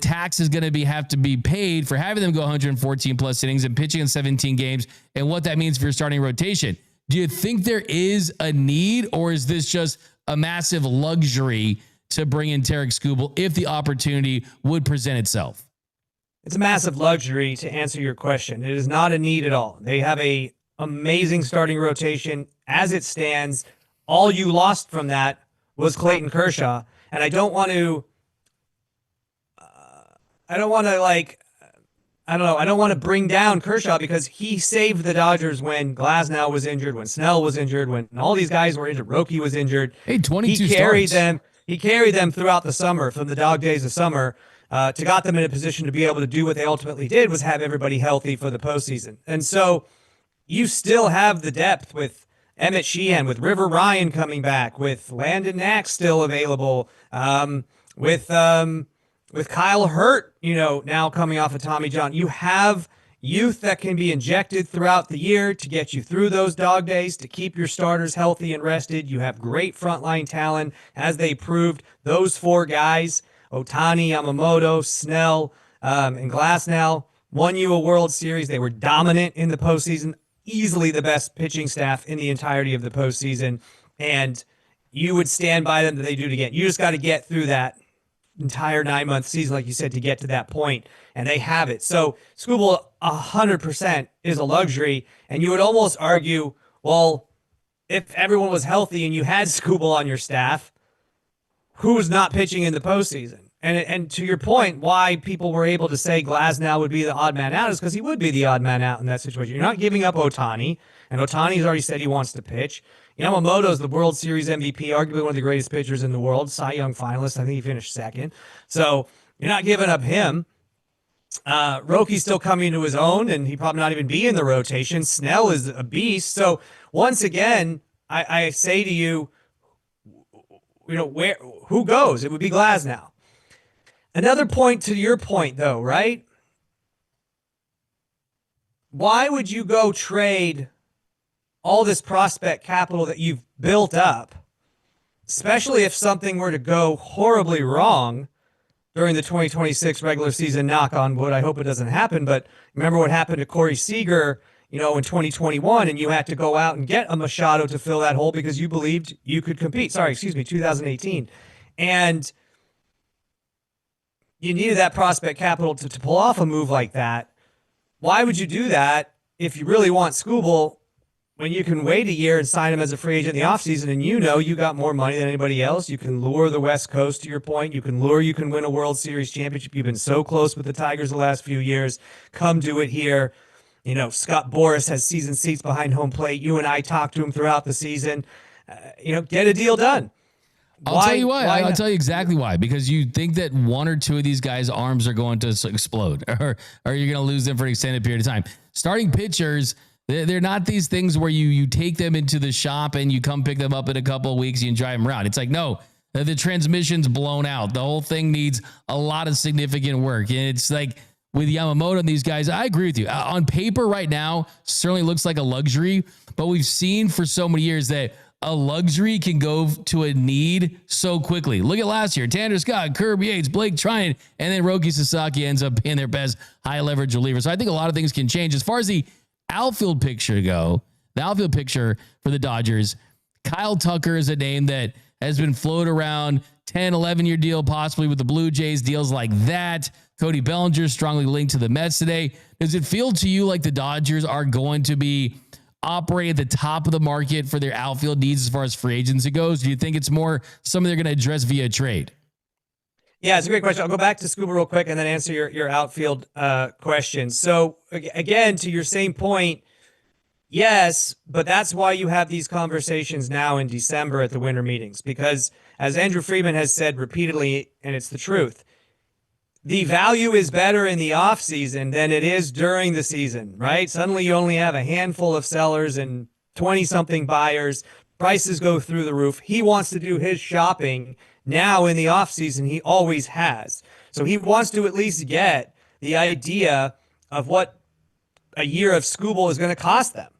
tax is going to have to be paid for having them go 114 plus innings and pitching in 17 games, and what that means for your starting rotation. Do you think there is a need, or is this just a massive luxury to bring in Tarik Skubal if the opportunity would present itself? It's a massive luxury, to answer your question. It is not a need at all. They have a amazing starting rotation as it stands. All you lost from that was Clayton Kershaw, and I don't want to bring down Kershaw, because he saved the Dodgers when Glasnow was injured, when Snell was injured, when all these guys were injured. Roki was injured. Hey, 22 he carried starts. He carried them throughout the summer, from the dog days of summer, to got them in a position to be able to do what they ultimately did, was have everybody healthy for the postseason. And so you still have the depth with Emmet Sheehan, with River Ryan coming back, with Landon Knack still available, with Kyle Hurt, now coming off of Tommy John. You have youth that can be injected throughout the year to get you through those dog days, to keep your starters healthy and rested. You have great frontline talent, as they proved. Those four guys, Ohtani, Yamamoto, Snell, and Glasnow, won you a World Series. They were dominant in the postseason, easily the best pitching staff in the entirety of the postseason, and you would stand by them that they do it again. You just got to get through that entire 9-month season, like you said, to get to that point, and they have it. So Skubal 100% is a luxury, and you would almost argue, well, if everyone was healthy and you had Skubal on your staff, who's not pitching in the postseason? And to your point, why people were able to say Glasnow would be the odd man out is because he would be the odd man out in that situation. You're not giving up Ohtani, and Ohtani's already said he wants to pitch. Yamamoto's the World Series MVP, arguably one of the greatest pitchers in the world, Cy Young finalist. I think he finished second. So you're not giving up him. Roki's still coming to his own, and he probably not even be in the rotation. Snell is a beast. So once again, I say to you, who goes? It would be Glasnow. Another point to your point, though, right? Why would you go trade all this prospect capital that you've built up, especially if something were to go horribly wrong during the 2026 regular season? Knock on wood. I hope it doesn't happen. But remember what happened to Corey Seager in 2021, and you had to go out and get a Machado to fill that hole because you believed you could compete. 2018. And you needed that prospect capital to pull off a move like that. Why would you do that if you really want Skubal when you can wait a year and sign him as a free agent in the offseason and you got more money than anybody else? You can lure the West Coast, to your point. You can win a World Series championship. You've been so close with the Tigers the last few years. Come do it here. Scott Boras has season seats behind home plate. You and I talked to him throughout the season. Get a deal done. I'll tell you why. I'll tell you exactly why. Because you think that one or two of these guys' arms are going to explode, or you're going to lose them for an extended period of time. Starting pitchers, they're not these things where you take them into the shop and you come pick them up in a couple of weeks and you drive them around. It's like, no, the transmission's blown out. The whole thing needs a lot of significant work. And it's like with Yamamoto and these guys, I agree with you. On paper right now, certainly looks like a luxury, but we've seen for so many years that a luxury can go to a need so quickly. Look at last year. Tanner Scott, Kirby Yates, Blake Tryon, and then Roki Sasaki ends up being their best high leverage reliever. So I think a lot of things can change. As far as the outfield picture go, the outfield picture for the Dodgers, Kyle Tucker is a name that has been floated around, 10, 11-year deal possibly with the Blue Jays, deals like that. Cody Bellinger strongly linked to the Mets today. Does it feel to you like the Dodgers are going to be operate at the top of the market for their outfield needs as far as free agency goes? Do you think it's more something they're going to address via trade? Yeah, it's a great question. I'll go back to Skubal real quick and then answer your outfield question. So again, to your same point, yes, but that's why you have these conversations now in December at the winter meetings, because as Andrew Friedman has said repeatedly, and it's the truth, the value is better in the offseason than it is during the season, right? Suddenly you only have a handful of sellers and 20-something buyers. Prices go through the roof. He wants to do his shopping now in the offseason. He always has. So he wants to at least get the idea of what a year of Skubal is going to cost them,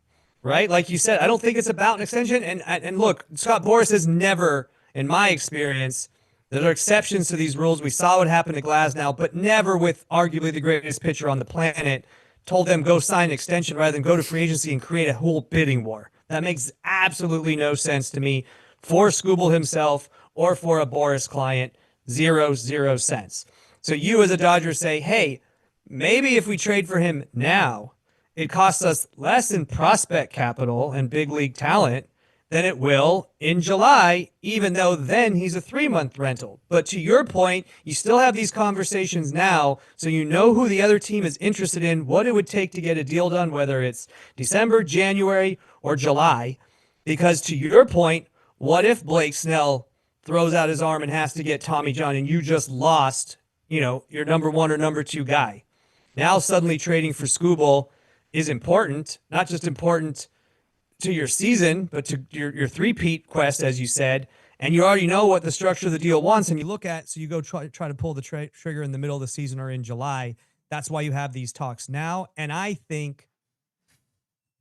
right? Like you said, I don't think it's about an extension. And look, Scott Boras has never, in my experience, there are exceptions to these rules. We saw what happened to Glasnow, but never with arguably the greatest pitcher on the planet told them go sign an extension rather than go to free agency and create a whole bidding war. That makes absolutely no sense to me for Skubal himself or for a Boras client. Zero cents. So you as a Dodger say, hey, maybe if we trade for him now, it costs us less in prospect capital and big league talent than it will in July, even though then he's a 3-month rental. But to your point, you still have these conversations now, so you know who the other team is interested in, what it would take to get a deal done, whether it's December, January, or July. Because to your point, what if Blake Snell throws out his arm and has to get Tommy John and you just lost, your number one or number two guy? Now suddenly trading for Skubal is important, not just important to your season, but to your three-peat quest, as you said, and you already know what the structure of the deal wants, and you look at, so you go try to pull the trigger in the middle of the season or in July. That's why you have these talks now, and I think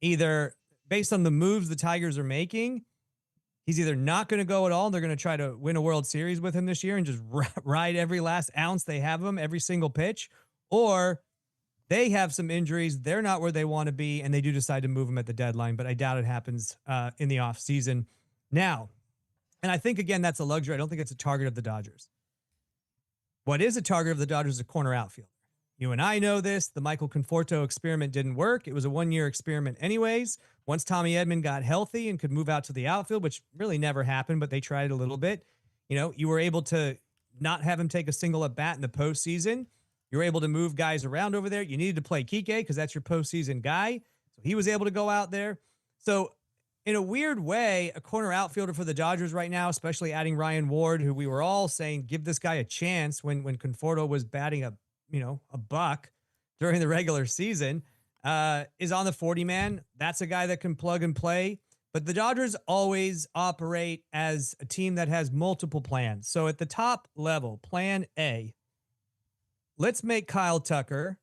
either based on the moves the Tigers are making, he's either not going to go at all, and they're going to try to win a World Series with him this year and just ride every last ounce they have of him, every single pitch, or they have some injuries. They're not where they want to be, and they do decide to move him at the deadline, but I doubt it happens in the offseason. Now, and I think, again, that's a luxury. I don't think it's a target of the Dodgers. What is a target of the Dodgers is a corner outfielder. You and I know this. The Michael Conforto experiment didn't work. It was a one-year experiment anyways. Once Tommy Edman got healthy and could move out to the outfield, which really never happened, but they tried a little bit, you were able to not have him take a single at-bat in the postseason. You were able to move guys around over there. You needed to play Kike because that's your postseason guy. So he was able to go out there. So in a weird way, a corner outfielder for the Dodgers right now, especially adding Ryan Ward, who we were all saying, give this guy a chance when Conforto was batting a buck during the regular season, is on the 40-man. That's a guy that can plug and play. But the Dodgers always operate as a team that has multiple plans. So at the top level, plan A, let's make Kyle Tucker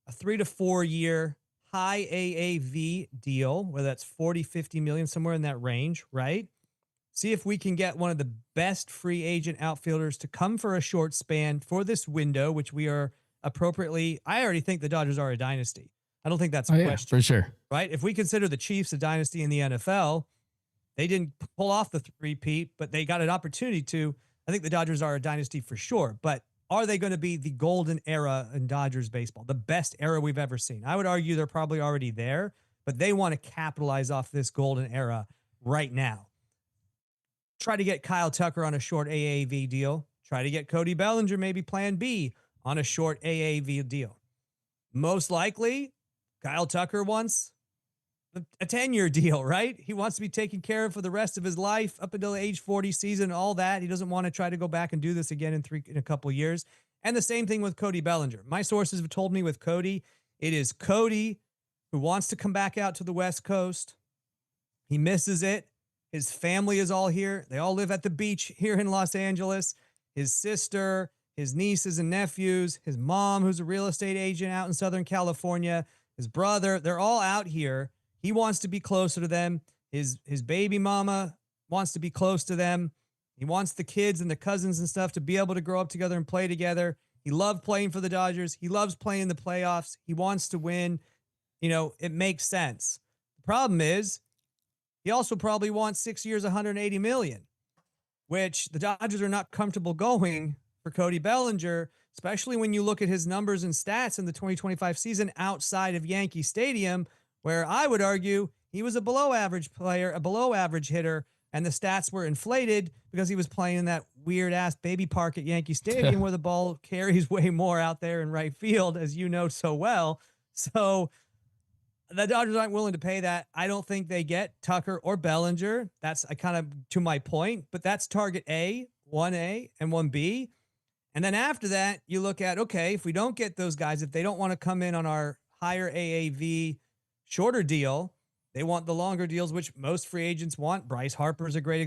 a 3 to 4 year high AAV deal, whether that's 40, 50 million, somewhere in that range, right? See if we can get one of the best free agent outfielders to come for a short span for this window, which we are appropriately. I already think the Dodgers are a dynasty. I don't think that's a question. For sure. Right? If we consider the Chiefs a dynasty in the NFL, they didn't pull off the three-peat, but they got an opportunity to. I think the Dodgers are a dynasty for sure, but are they going to be the golden era in Dodgers baseball, the best era we've ever seen? I would argue they're probably already there, but they want to capitalize off this golden era right now. Try to get Kyle Tucker on a short AAV deal. Try to get Cody Bellinger, maybe plan B, on a short AAV deal. Most likely, Kyle Tucker wants a 10-year deal, right? He wants to be taken care of for the rest of his life up until the age 40 season, all that. He doesn't want to try to go back and do this again in a couple of years. And the same thing with Cody Bellinger. My sources have told me with Cody, it is Cody who wants to come back out to the West Coast. He misses it. His family is all here. They all live at the beach here in Los Angeles. His sister, his nieces and nephews, his mom, who's a real estate agent out in Southern California, his brother, they're all out here. He wants to be closer to them. His baby mama wants to be close to them. He wants the kids and the cousins and stuff to be able to grow up together and play together. He loved playing for the Dodgers. He loves playing in the playoffs. He wants to win. You know, it makes sense. The problem is he also probably wants 6 years, $180 million, which the Dodgers are not comfortable going for Cody Bellinger, especially when you look at his numbers and stats in the 2025 season outside of Yankee Stadium, where I would argue he was a below average player, a below average hitter, and the stats were inflated because he was playing in that weird ass baby park at Yankee Stadium where the ball carries way more out there in right field, as you know so well. So the Dodgers aren't willing to pay that. I don't think they get Tucker or Bellinger. That's kind of to my point, but that's target A, 1A and 1B. And then after that, you look at, okay, if we don't get those guys, if they don't want to come in on our higher AAV shorter deal, they want the longer deals, which most free agents want. Bryce Harper is a great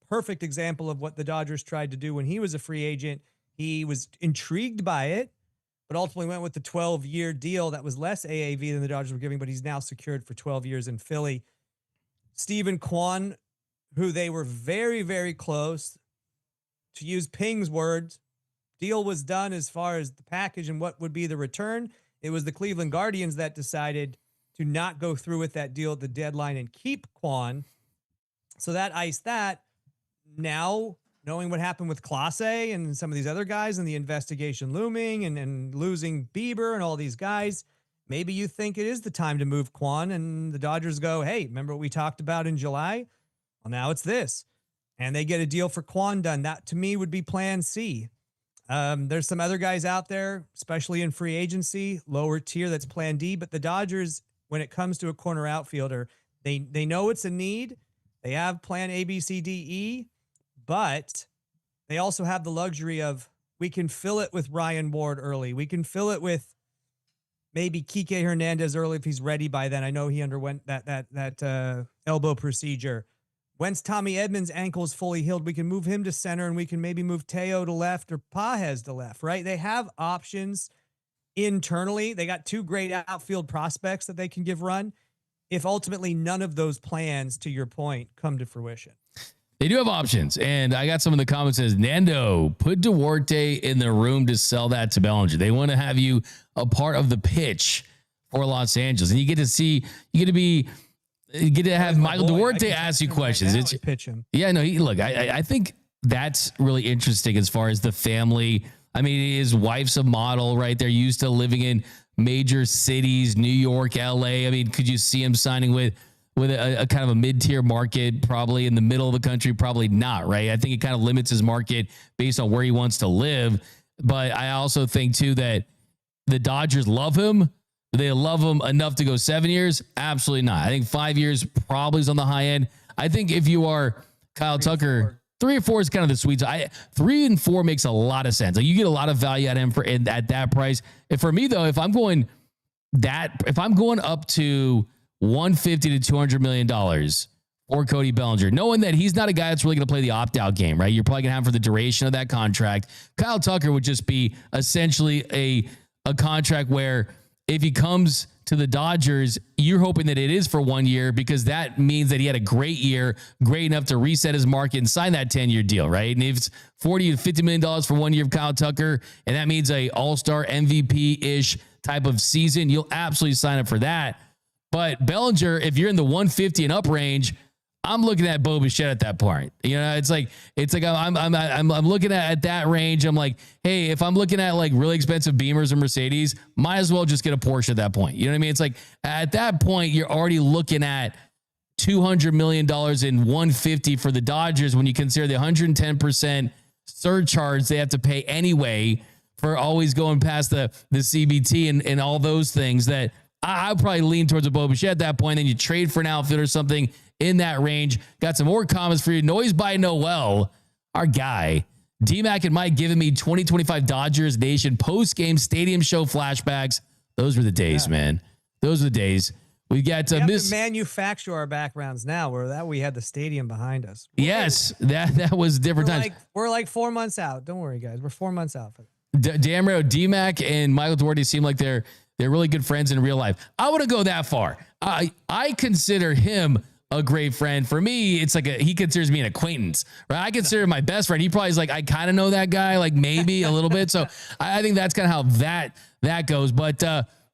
perfect example of what the Dodgers tried to do when he was a free agent. He was intrigued by it, but ultimately went with the 12-year deal that was less AAV than the Dodgers were giving, but he's now secured for 12 years in Philly. Steven Kwan, who they were very, very close, to use Ping's words, deal was done as far as the package and what would be the return. It was the Cleveland Guardians that decided to not go through with that deal at the deadline and keep Kwan. So that iced that. Now, knowing what happened with Clase and some of these other guys and the investigation looming and losing Bieber and all these guys, maybe you think it is the time to move Kwan, and the Dodgers go, hey, remember what we talked about in July? Well, now it's this. And they get a deal for Kwan done. That, to me, would be plan C. There's some other guys out there, especially in free agency, lower tier, that's plan D. But the Dodgers, when it comes to a corner outfielder, they know it's a need. They have plan A, B, C, D, E, but they also have the luxury of, we can fill it with Ryan Ward early. We can fill it with maybe Kike Hernandez early if he's ready by then. I know he underwent that elbow procedure. Once Tommy Edmonds' ankle is fully healed, we can move him to center, and we can maybe move Teo to left or Pajes to left, right? They have options internally. They got two great outfield prospects that they can give run if ultimately none of those plans, to your point, come to fruition. They do have options. And I got some in the comments that says, Nando, put Duarte in the room to sell that to Bellinger. They want to have you a part of the pitch for Los Angeles. And you get to have Michael Duarte ask you questions. It's pitch him. Yeah, no, look, I think that's really interesting as far as the family. I mean, his wife's a model, right? They're used to living in major cities, New York, LA. I mean, could you see him signing with a kind of a mid-tier market, probably in the middle of the country? Probably not, right? I think it kind of limits his market based on where he wants to live. But I also think, too, that the Dodgers love him. Do they love him enough to go 7 years? Absolutely not. I think 5 years probably is on the high end. I think if you are Kyle Tucker, 3 or 4 is kind of the sweet spot. 3 and 4 makes a lot of sense. Like, you get a lot of value out of him at that price. And for me, though, if I'm going up to $150 to $200 million for Cody Bellinger, knowing that he's not a guy that's really going to play the opt-out game, right? You're probably going to have him for the duration of that contract. Kyle Tucker would just be essentially a contract where if he comes to the Dodgers, you're hoping that it is for 1 year, because that means that he had a great year, great enough to reset his market and sign that 10-year deal, right? And if it's $40 to $50 million for 1 year of Kyle Tucker, and that means a all-star MVP-ish type of season, you'll absolutely sign up for that. But Bellinger, if you're in the 150 and up range, I'm looking at Bo Bichette at that point. You know, it's like I'm looking at that range. I'm like, hey, if I'm looking at like really expensive Beamers or Mercedes, might as well just get a Porsche at that point. You know what I mean? It's like at that point, you're already looking at $200 million in 150 for the Dodgers when you consider the 110% surcharge they have to pay anyway for always going past the CBT and all those things that I'll probably lean towards a Bo Bichette at that point. Then you trade for an outfield or something in that range. Got some more comments for you. Noise by Noel, our guy. D-Mac and Mike giving me 2025 Dodgers Nation post-game stadium show flashbacks. Those were the days, man. Those were the days. We got to manufacture our backgrounds now. We had the stadium behind us. Yes, that was different times. We're like 4 months out. Don't worry, guys. We're 4 months out. Damro, D-Mac and Michael Duarte seem like they're really good friends in real life. I wouldn't go that far. I consider him a great friend. For me, it's like he considers me an acquaintance, right? I consider him my best friend. He probably is like, I kind of know that guy, like maybe a little bit. So I think that's kind of how that goes. But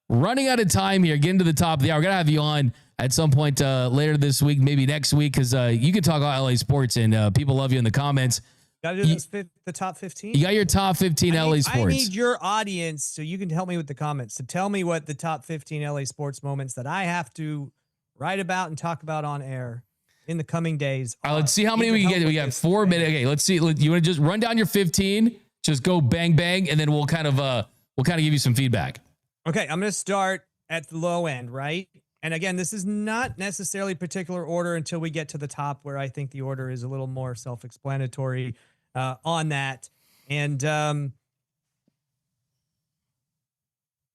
running out of time here, getting to the top of the hour. We're going to have you on at some point later this week, maybe next week, because you can talk about LA sports and people love you in the comments. Got to do the top 15. You got your top 15 LA sports. I need your audience, so you can help me with the comments. So tell me what the top 15 LA sports moments that I have to write about and talk about on air in the coming days. Let's see how many we can get. We got 4 minutes. Okay, let's see. You want to just run down your 15? Just go bang bang, and then we'll kind of give you some feedback. Okay, I'm going to start at the low end, right? And again, this is not necessarily particular order until we get to the top, where I think the order is a little more self-explanatory on that. And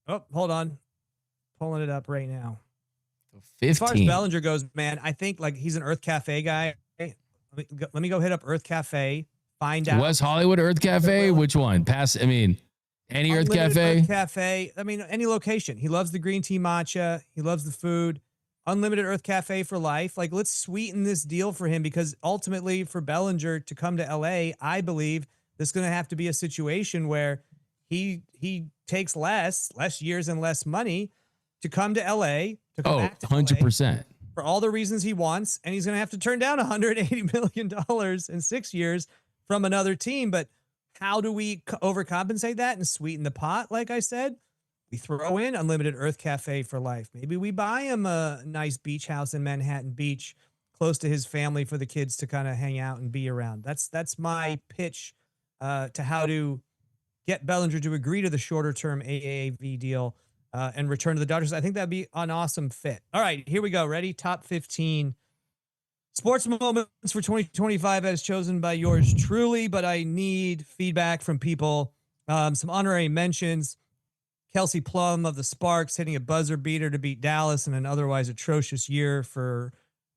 hold on, pulling it up right now. 15. As far as Bellinger goes, man, I think like he's an Earth Cafe guy. Let me go hit up Earth Cafe. Find out West Hollywood Earth Cafe. Which one? Any Earth Cafe? Earth Cafe. I mean, any location. He loves the green tea matcha. He loves the food. Unlimited Earth Cafe for life. Like, let's sweeten this deal for him, because ultimately for Bellinger to come to LA, I believe this is going to have to be a situation where he takes less years and less money to come to LA, to come back to 100%. LA for all the reasons he wants. And he's going to have to turn down $180 million in 6 years from another team. But how do we overcompensate that and sweeten the pot? Like I said, we throw in unlimited Earth Cafe for life. Maybe we buy him a nice beach house in Manhattan Beach, close to his family, for the kids to kind of hang out and be around. That's my pitch to how to get Bellinger to agree to the shorter term AAV deal and return to the Dodgers. I think that'd be an awesome fit. All right, here we go. Ready? Top 15 sports moments for 2025 as chosen by yours truly, but I need feedback from people. Some honorary mentions. Kelsey Plum of the Sparks hitting a buzzer beater to beat Dallas in an otherwise atrocious year for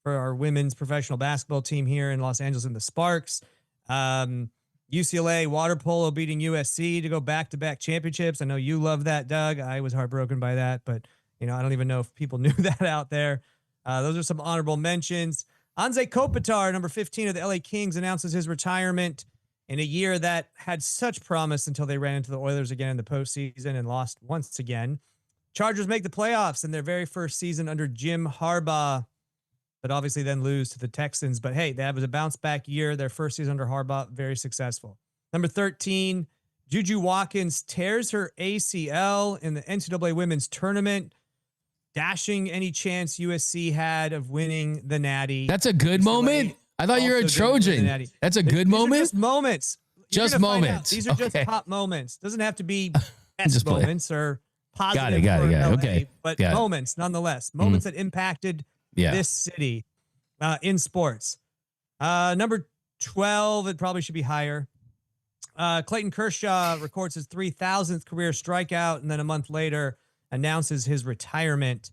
our women's professional basketball team here in Los Angeles in the Sparks. UCLA water polo beating USC to go back-to-back championships. I know you love that, Doug. I was heartbroken by that, but I don't even know if people knew that out there. Those are some honorable mentions. Anze Kopitar, number 15 of the LA Kings, announces his retirement in a year that had such promise until they ran into the Oilers again in the postseason and lost once again. Chargers make the playoffs in their very first season under Jim Harbaugh, but obviously then lose to the Texans. But hey, that was a bounce back year. Their first season under Harbaugh, very successful. Number 13, Juju Watkins tears her ACL in the NCAA women's tournament, dashing any chance USC had of winning the Natty. That's a good moment. I thought you were a Trojan. That's a good moment. Just moments. Just moments. These are just top moments. Doesn't have to be best moments or positive. Got it. Okay. But moments nonetheless. Moments that impacted this city in sports. Number 12, it probably should be higher. Clayton Kershaw records his 3,000th career strikeout, and then a month later announces his retirement.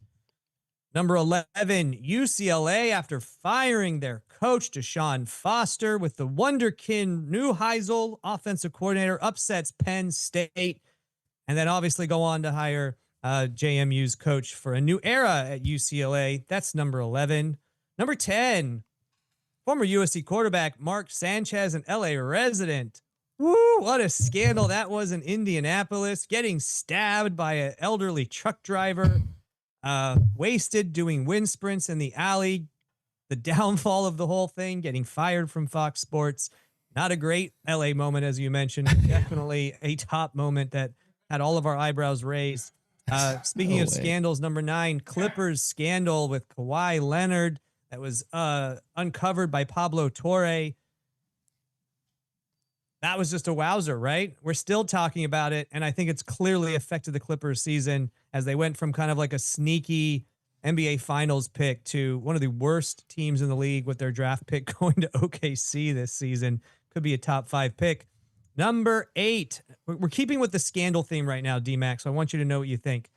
Number 11, UCLA, after firing their coach, Deshaun Foster, with the wonderkin Neuheisel, offensive coordinator, upsets Penn State, and then obviously go on to hire JMU's coach for a new era at UCLA. That's number 11. Number 10, former USC quarterback Mark Sanchez, an LA resident, Woo, what a scandal that was in Indianapolis. Getting stabbed by an elderly truck driver, wasted doing wind sprints in the alley. The downfall of the whole thing, getting fired from Fox Sports. Not a great LA moment, as you mentioned. Definitely a top moment that had all of our eyebrows raised. Speaking of scandals, number 9, Clippers scandal with Kawhi Leonard that was uncovered by Pablo Torre. That was just a wowzer, right? We're still talking about it, and I think it's clearly affected the Clippers season as they went from kind of like a sneaky NBA Finals pick to one of the worst teams in the league with their draft pick going to OKC this season. Could be a top 5 pick. Number 8. We're keeping with the scandal theme right now, D-Max. So I want you to know what you think.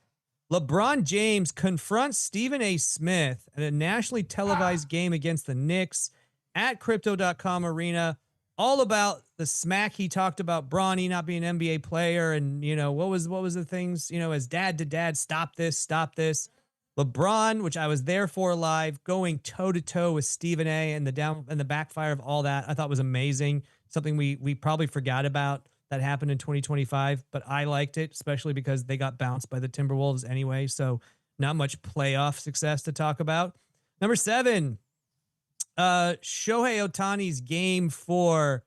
LeBron James confronts Stephen A. Smith at a nationally televised game against the Knicks at Crypto.com Arena. All about the smack he talked about Bronny not being an NBA player, and what was the things, as dad to dad, stop this. LeBron, which I was there for live, going toe to toe with Stephen A. and the backfire of all that, I thought was amazing. Something we probably forgot about that happened in 2025, but I liked it, especially because they got bounced by the Timberwolves anyway. So not much playoff success to talk about. Number 7, Shohei Ohtani's Game 4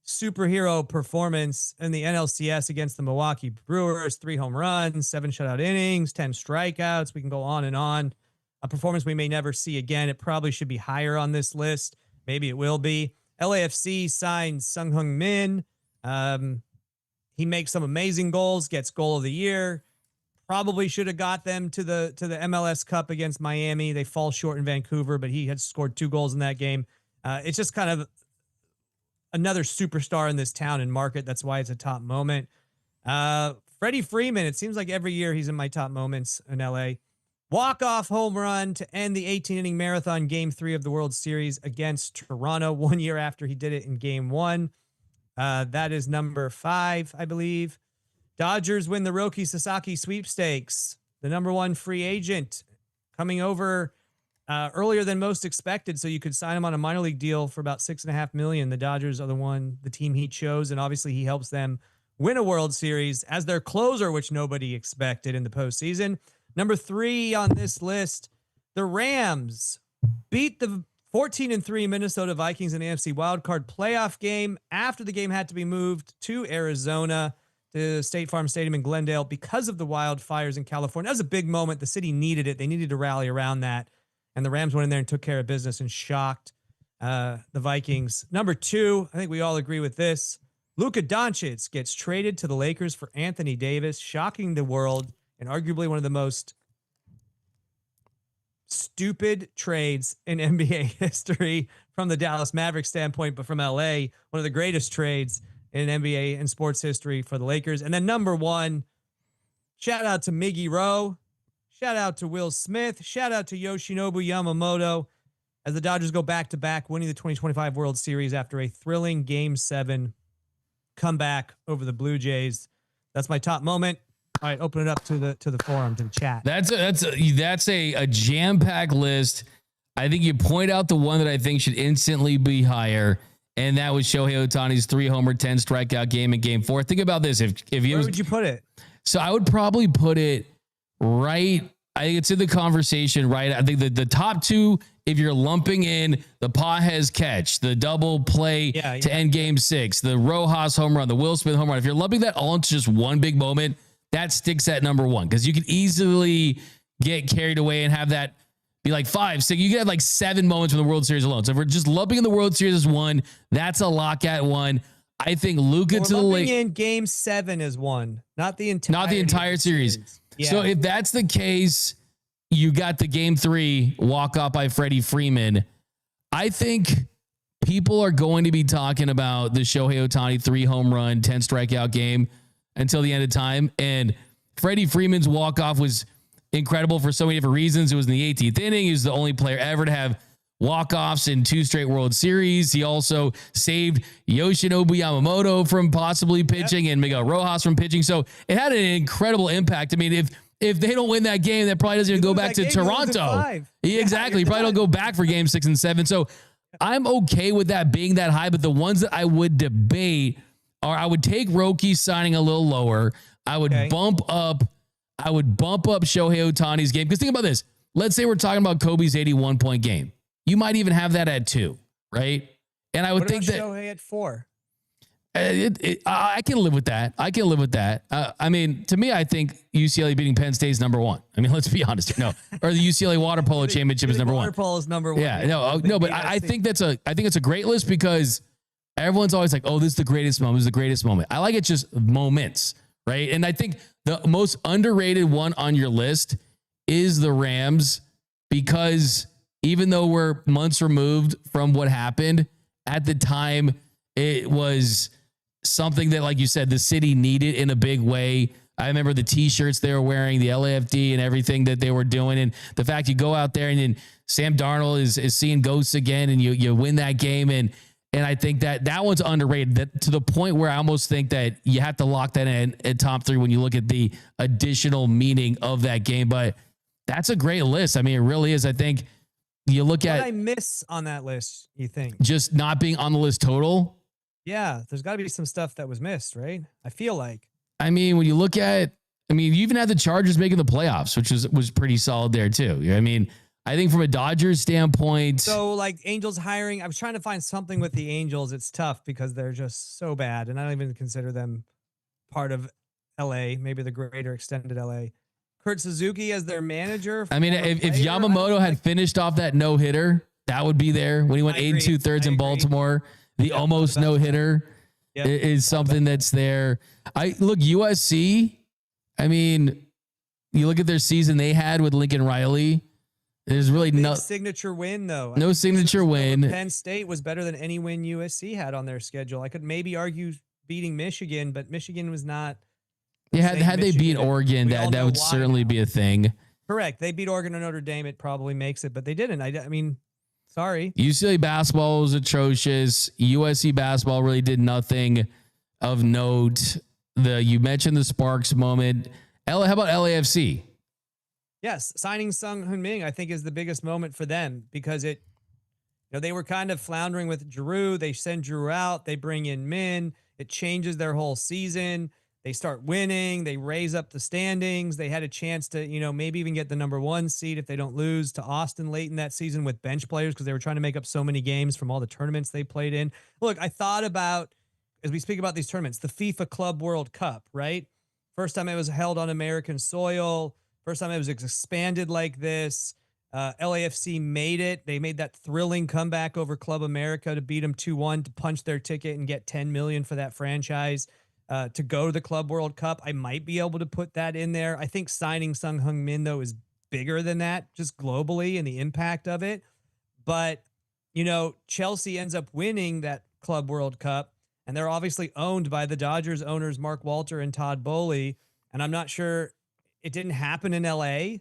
superhero performance in the NLCS against the Milwaukee Brewers. 3 home runs, 7 shutout innings, 10 strikeouts. We can go on and on. A performance we may never see again. It probably should be higher on this list. Maybe it will be. LAFC signs Sung-Hyun Min. He makes some amazing goals, gets goal of the year. Probably should have got them to the MLS Cup against Miami. They fall short in Vancouver, but he had scored 2 goals in that game. It's just kind of another superstar in this town and market. That's why it's a top moment. Freddie Freeman, it seems like every year he's in my top moments in LA. Walk-off home run to end the 18-inning marathon Game 3 of the World Series against Toronto 1 year after he did it in Game 1. That is number 5, I believe. Dodgers win the Roki Sasaki sweepstakes. The number 1 free agent coming over earlier than most expected, so you could sign him on a minor league deal for about $6.5 million. The Dodgers are the team he chose, and obviously he helps them win a World Series as their closer, which nobody expected in the postseason. Number 3 on this list, the Rams beat the 14-3 Minnesota Vikings in the NFC wildcard playoff game after the game had to be moved to Arizona, to State Farm Stadium in Glendale, because of the wildfires in California. That was a big moment. The city needed it. They needed to rally around that. And the Rams went in there and took care of business and shocked the Vikings. Number 2, I think we all agree with this. Luka Doncic gets traded to the Lakers for Anthony Davis, shocking the world, and arguably one of the most stupid trades in NBA history from the Dallas Mavericks standpoint, but from LA, one of the greatest trades in NBA and sports history for the Lakers. And then number 1, shout out to Miggy Rowe. Shout out to Will Smith. Shout out to Yoshinobu Yamamoto as the Dodgers go back-to-back, winning the 2025 World Series after a thrilling Game 7 comeback over the Blue Jays. That's my top moment. All right, open it up to the forum, to the chat. That's a jam-packed list. I think you point out the one that I think should instantly be higher, and that was Shohei Ohtani's 3-homer, 10 strikeout game in Game 4. Think about this: if you where would you put it? So I would probably put it right. I think it's in the conversation, right? I think the top 2, if you're lumping in the Pages catch, the double play to end Game 6, the Rojas home run, the Will Smith home run, if you're lumping that all into just one big moment, that sticks at number 1, because you could easily get carried away and have that be like 5, 6. You could have like 7 moments from the World Series alone. So if we're just lumping in the World Series as 1, that's a lock at 1. I think Luka to the Lakers in Game 7 is 1, not the entire series. Yeah. So if that's the case, you got the Game 3 walk-off by Freddie Freeman. I think people are going to be talking about the Shohei Ohtani 3-home run, 10 strikeout game until the end of time. And Freddie Freeman's walk-off was incredible for so many different reasons. It was in the 18th inning. He was the only player ever to have walk-offs in 2 straight World Series. He also saved Yoshinobu Yamamoto from possibly pitching and Miguel Rojas from pitching. So it had an incredible impact. I mean, if they don't win that game, that probably doesn't even go back to Toronto. Yeah, exactly. Probably don't go back for Game 6 and 7. So I'm okay with that being that high, but the ones that I would debate I would take Roki signing a little lower. I would bump up Shohei Ohtani's game. Because think about this. Let's say we're talking about Kobe's 81-point game. You might even have that at 2, right? And I would think that Shohei at 4. I can live with that. I mean, to me, I think UCLA beating Penn State is number 1. I mean, let's be honest. No, or the UCLA water polo championship is number 1. Water polo is number 1. Yeah, no, but I think it's a great list because everyone's always like, oh, this is the greatest moment. This is the greatest moment. I like it just moments, right? And I think the most underrated one on your list is the Rams because even though we're months removed from what happened at the time, it was something that, like you said, the city needed in a big way. I remember the T-shirts they were wearing, the LAFD and everything that they were doing. And the fact you go out there and then Sam Darnold is seeing ghosts again and you win that game. And I think that one's underrated, that to the point where I almost think that you have to lock that in at top 3 when you look at the additional meaning of that game. But that's a great list. I mean, it really is. I think you look at what I miss on that list, you think? Just not being on the list total. Yeah, there's got to be some stuff that was missed, right? I feel like. I mean, when you look at, you even had the Chargers making the playoffs, which was pretty solid there too. I mean, I think from a Dodgers standpoint. So like Angels hiring, I was trying to find something with the Angels. It's tough because they're just so bad. And I don't even consider them part of LA, maybe the greater extended LA. Kurt Suzuki as their manager. I mean, if Yamamoto had finished off that no-hitter, that would be there when he went 8 2/3 in Baltimore. The almost no-hitter is something that's there. Look, USC, I mean, you look at their season they had with Lincoln Riley. There's really no signature win, though. No signature win. Penn State was better than any win USC had on their schedule. I could maybe argue beating Michigan, but Michigan was not. Yeah, had they beat Oregon, that would certainly be a thing. Correct. They beat Oregon or Notre Dame, it probably makes it, but they didn't. I mean, sorry. UCLA basketball was atrocious. USC basketball really did nothing of note. You mentioned the Sparks moment. How about LAFC? Yes, signing Sung Heung-min, I think, is the biggest moment for them because they were kind of floundering with Drew. They send Drew out. They bring in Min. It changes their whole season. They start winning. They raise up the standings. They had a chance to, maybe even get the number 1 seed if they don't lose to Austin late in that season with bench players because they were trying to make up so many games from all the tournaments they played in. Look, I thought about, as we speak about these tournaments, the FIFA Club World Cup, right? First time it was held on American soil. First time it was expanded like this. LAFC made it. They made that thrilling comeback over Club America to beat them 2-1 to punch their ticket and get $10 million for that franchise to go to the Club World Cup. I might be able to put that in there. I think signing Sung Heung-min, though, is bigger than that, just globally and the impact of it. But, Chelsea ends up winning that Club World Cup, and they're obviously owned by the Dodgers owners, Mark Walter and Todd Boehly. And I'm not sure it didn't happen in LA.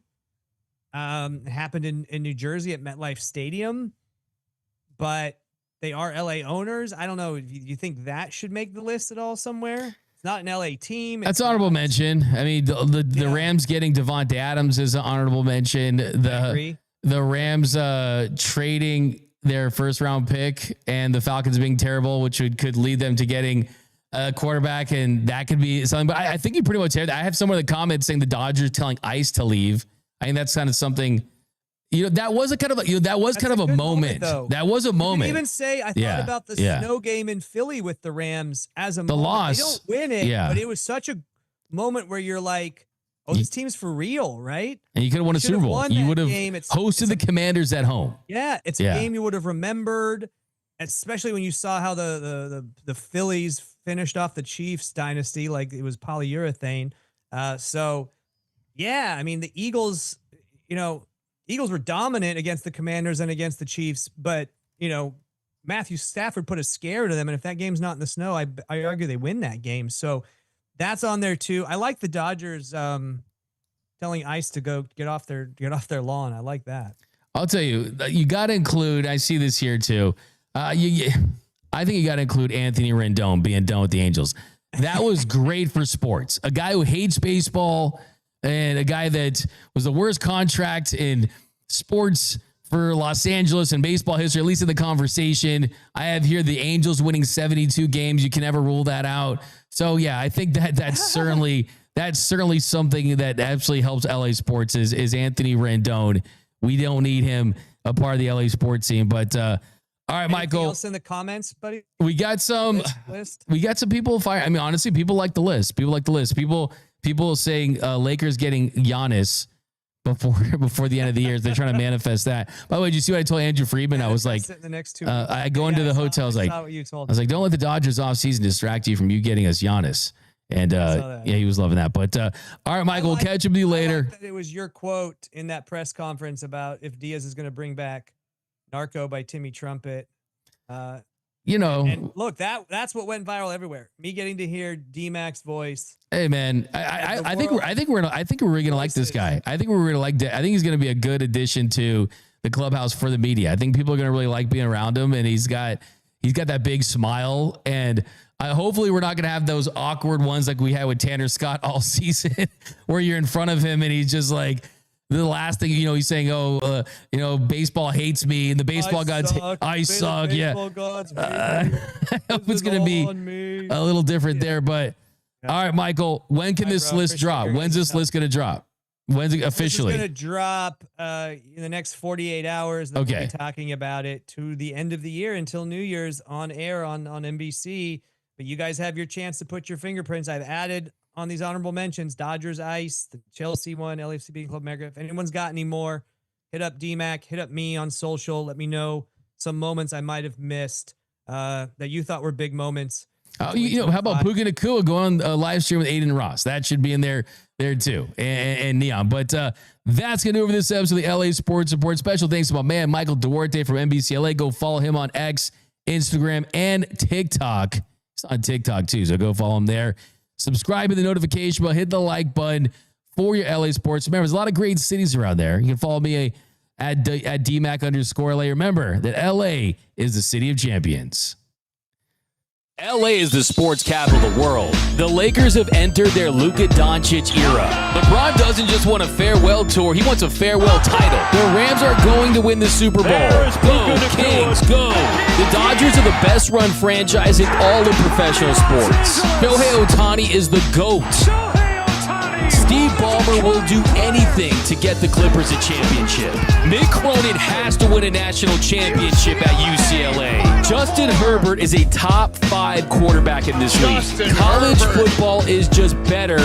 It happened in New Jersey at MetLife Stadium, but they are LA owners. I don't know. Do you think that should make the list at all somewhere? It's not an LA team. That's honorable mention. I mean, the Rams getting Devontae Adams is an honorable mention. The Rams trading their first round pick and the Falcons being terrible, which could lead them to getting a quarterback, and that could be something. But I think you pretty much had. I have someone in the comments saying the Dodgers telling Ice to leave. I think that's kind of something. That was a kind of a moment. That was a moment. You can even say I thought about the snow game in Philly with the Rams as a moment. Loss. They don't win it, but it was such a moment where you're like, oh, this team's for real, right? And you could have won a Super Bowl. You would have hosted the Commanders at home. Yeah, it's a game you would have remembered, especially when you saw how the Phillies finished off the Chiefs dynasty like it was polyurethane. So, yeah, I mean, the Eagles, Eagles were dominant against the Commanders and against the Chiefs, but, Matthew Stafford put a scare to them. And if that game's not in the snow, I argue they win that game. So that's on there too. I like the Dodgers telling Ice to go get off their lawn. I like that. I'll tell you, you got to include, I see this here too. I think you got to include Anthony Rendon being done with the Angels. That was great for sports. A guy who hates baseball and a guy that was the worst contract in sports for Los Angeles and baseball history, at least in the conversation. I have here the Angels winning 72 games. You can never rule that out. So yeah, I think that's certainly something that absolutely helps LA sports is Anthony Rendon. We don't need him a part of the LA sports team, but all right, Michael. Anything else in the comments, buddy? We got some list. We got some people fire. I mean, honestly, people like the list. People saying Lakers getting Giannis before the end of the year. They're trying to manifest that. By the way, did you see what I told Andrew Friedman? I was like, the next 2 I go into the hotel. I was like, don't let the Dodgers offseason distract you from you getting us Giannis. And yeah, he was loving that. But all right, Michael, we'll catch up with you later. It was your quote in that press conference about if Diaz is going to bring back Narco by Timmy Trumpet. And look, that's what went viral everywhere. Me getting to hear D-Mac's voice. Hey man, I think we're gonna like this guy. I think he's gonna be a good addition to the clubhouse for the media. I think people are gonna really like being around him, and he's got that big smile. And hopefully we're not gonna have those awkward ones like we had with Tanner Scott all season, where you're in front of him and he's just like. The last thing, he's saying, baseball hates me, and the baseball gods, I suck. Yeah. I hope it's going to be a little different there. But all right, Michael, when can this list drop? When's this list going to drop? When's it officially? It's going to drop in the next 48 hours. We'll be talking about it to the end of the year until New Year's on air on NBC. But you guys have your chance to put your fingerprints. I've added on these honorable mentions, Dodgers Ice, the Chelsea one, LAFC Club America. If anyone's got any more, hit up DMAC, hit up me on social. Let me know some moments I might have missed that you thought were big moments. How about Puka Nacua going on a live stream with Aiden Ross? That should be in there too, and Neon. But that's going to do it for this episode of the LA Sports Report. Special thanks to my man, Michael Duarte from NBC LA. Go follow him on X, Instagram, and TikTok. He's on TikTok too, so go follow him there. Subscribe to the notification bell, hit the like button for your LA sports. Remember, there's a lot of great cities around there. You can follow me at DMAC_LA. Remember that LA is the city of champions. LA is the sports capital of the world. The Lakers have entered their Luka Doncic era. LeBron doesn't just want a farewell tour, he wants a farewell title. The Rams are going to win the Super Bowl. Go, Kings, go! The Dodgers are the best run franchise in all of professional sports. Shohei Ohtani is the GOAT. Steve Ballmer will do anything to get the Clippers a championship. Mick Cronin has to win a national championship at UCLA. Justin Herbert is a top 5 quarterback in this league. College football is just better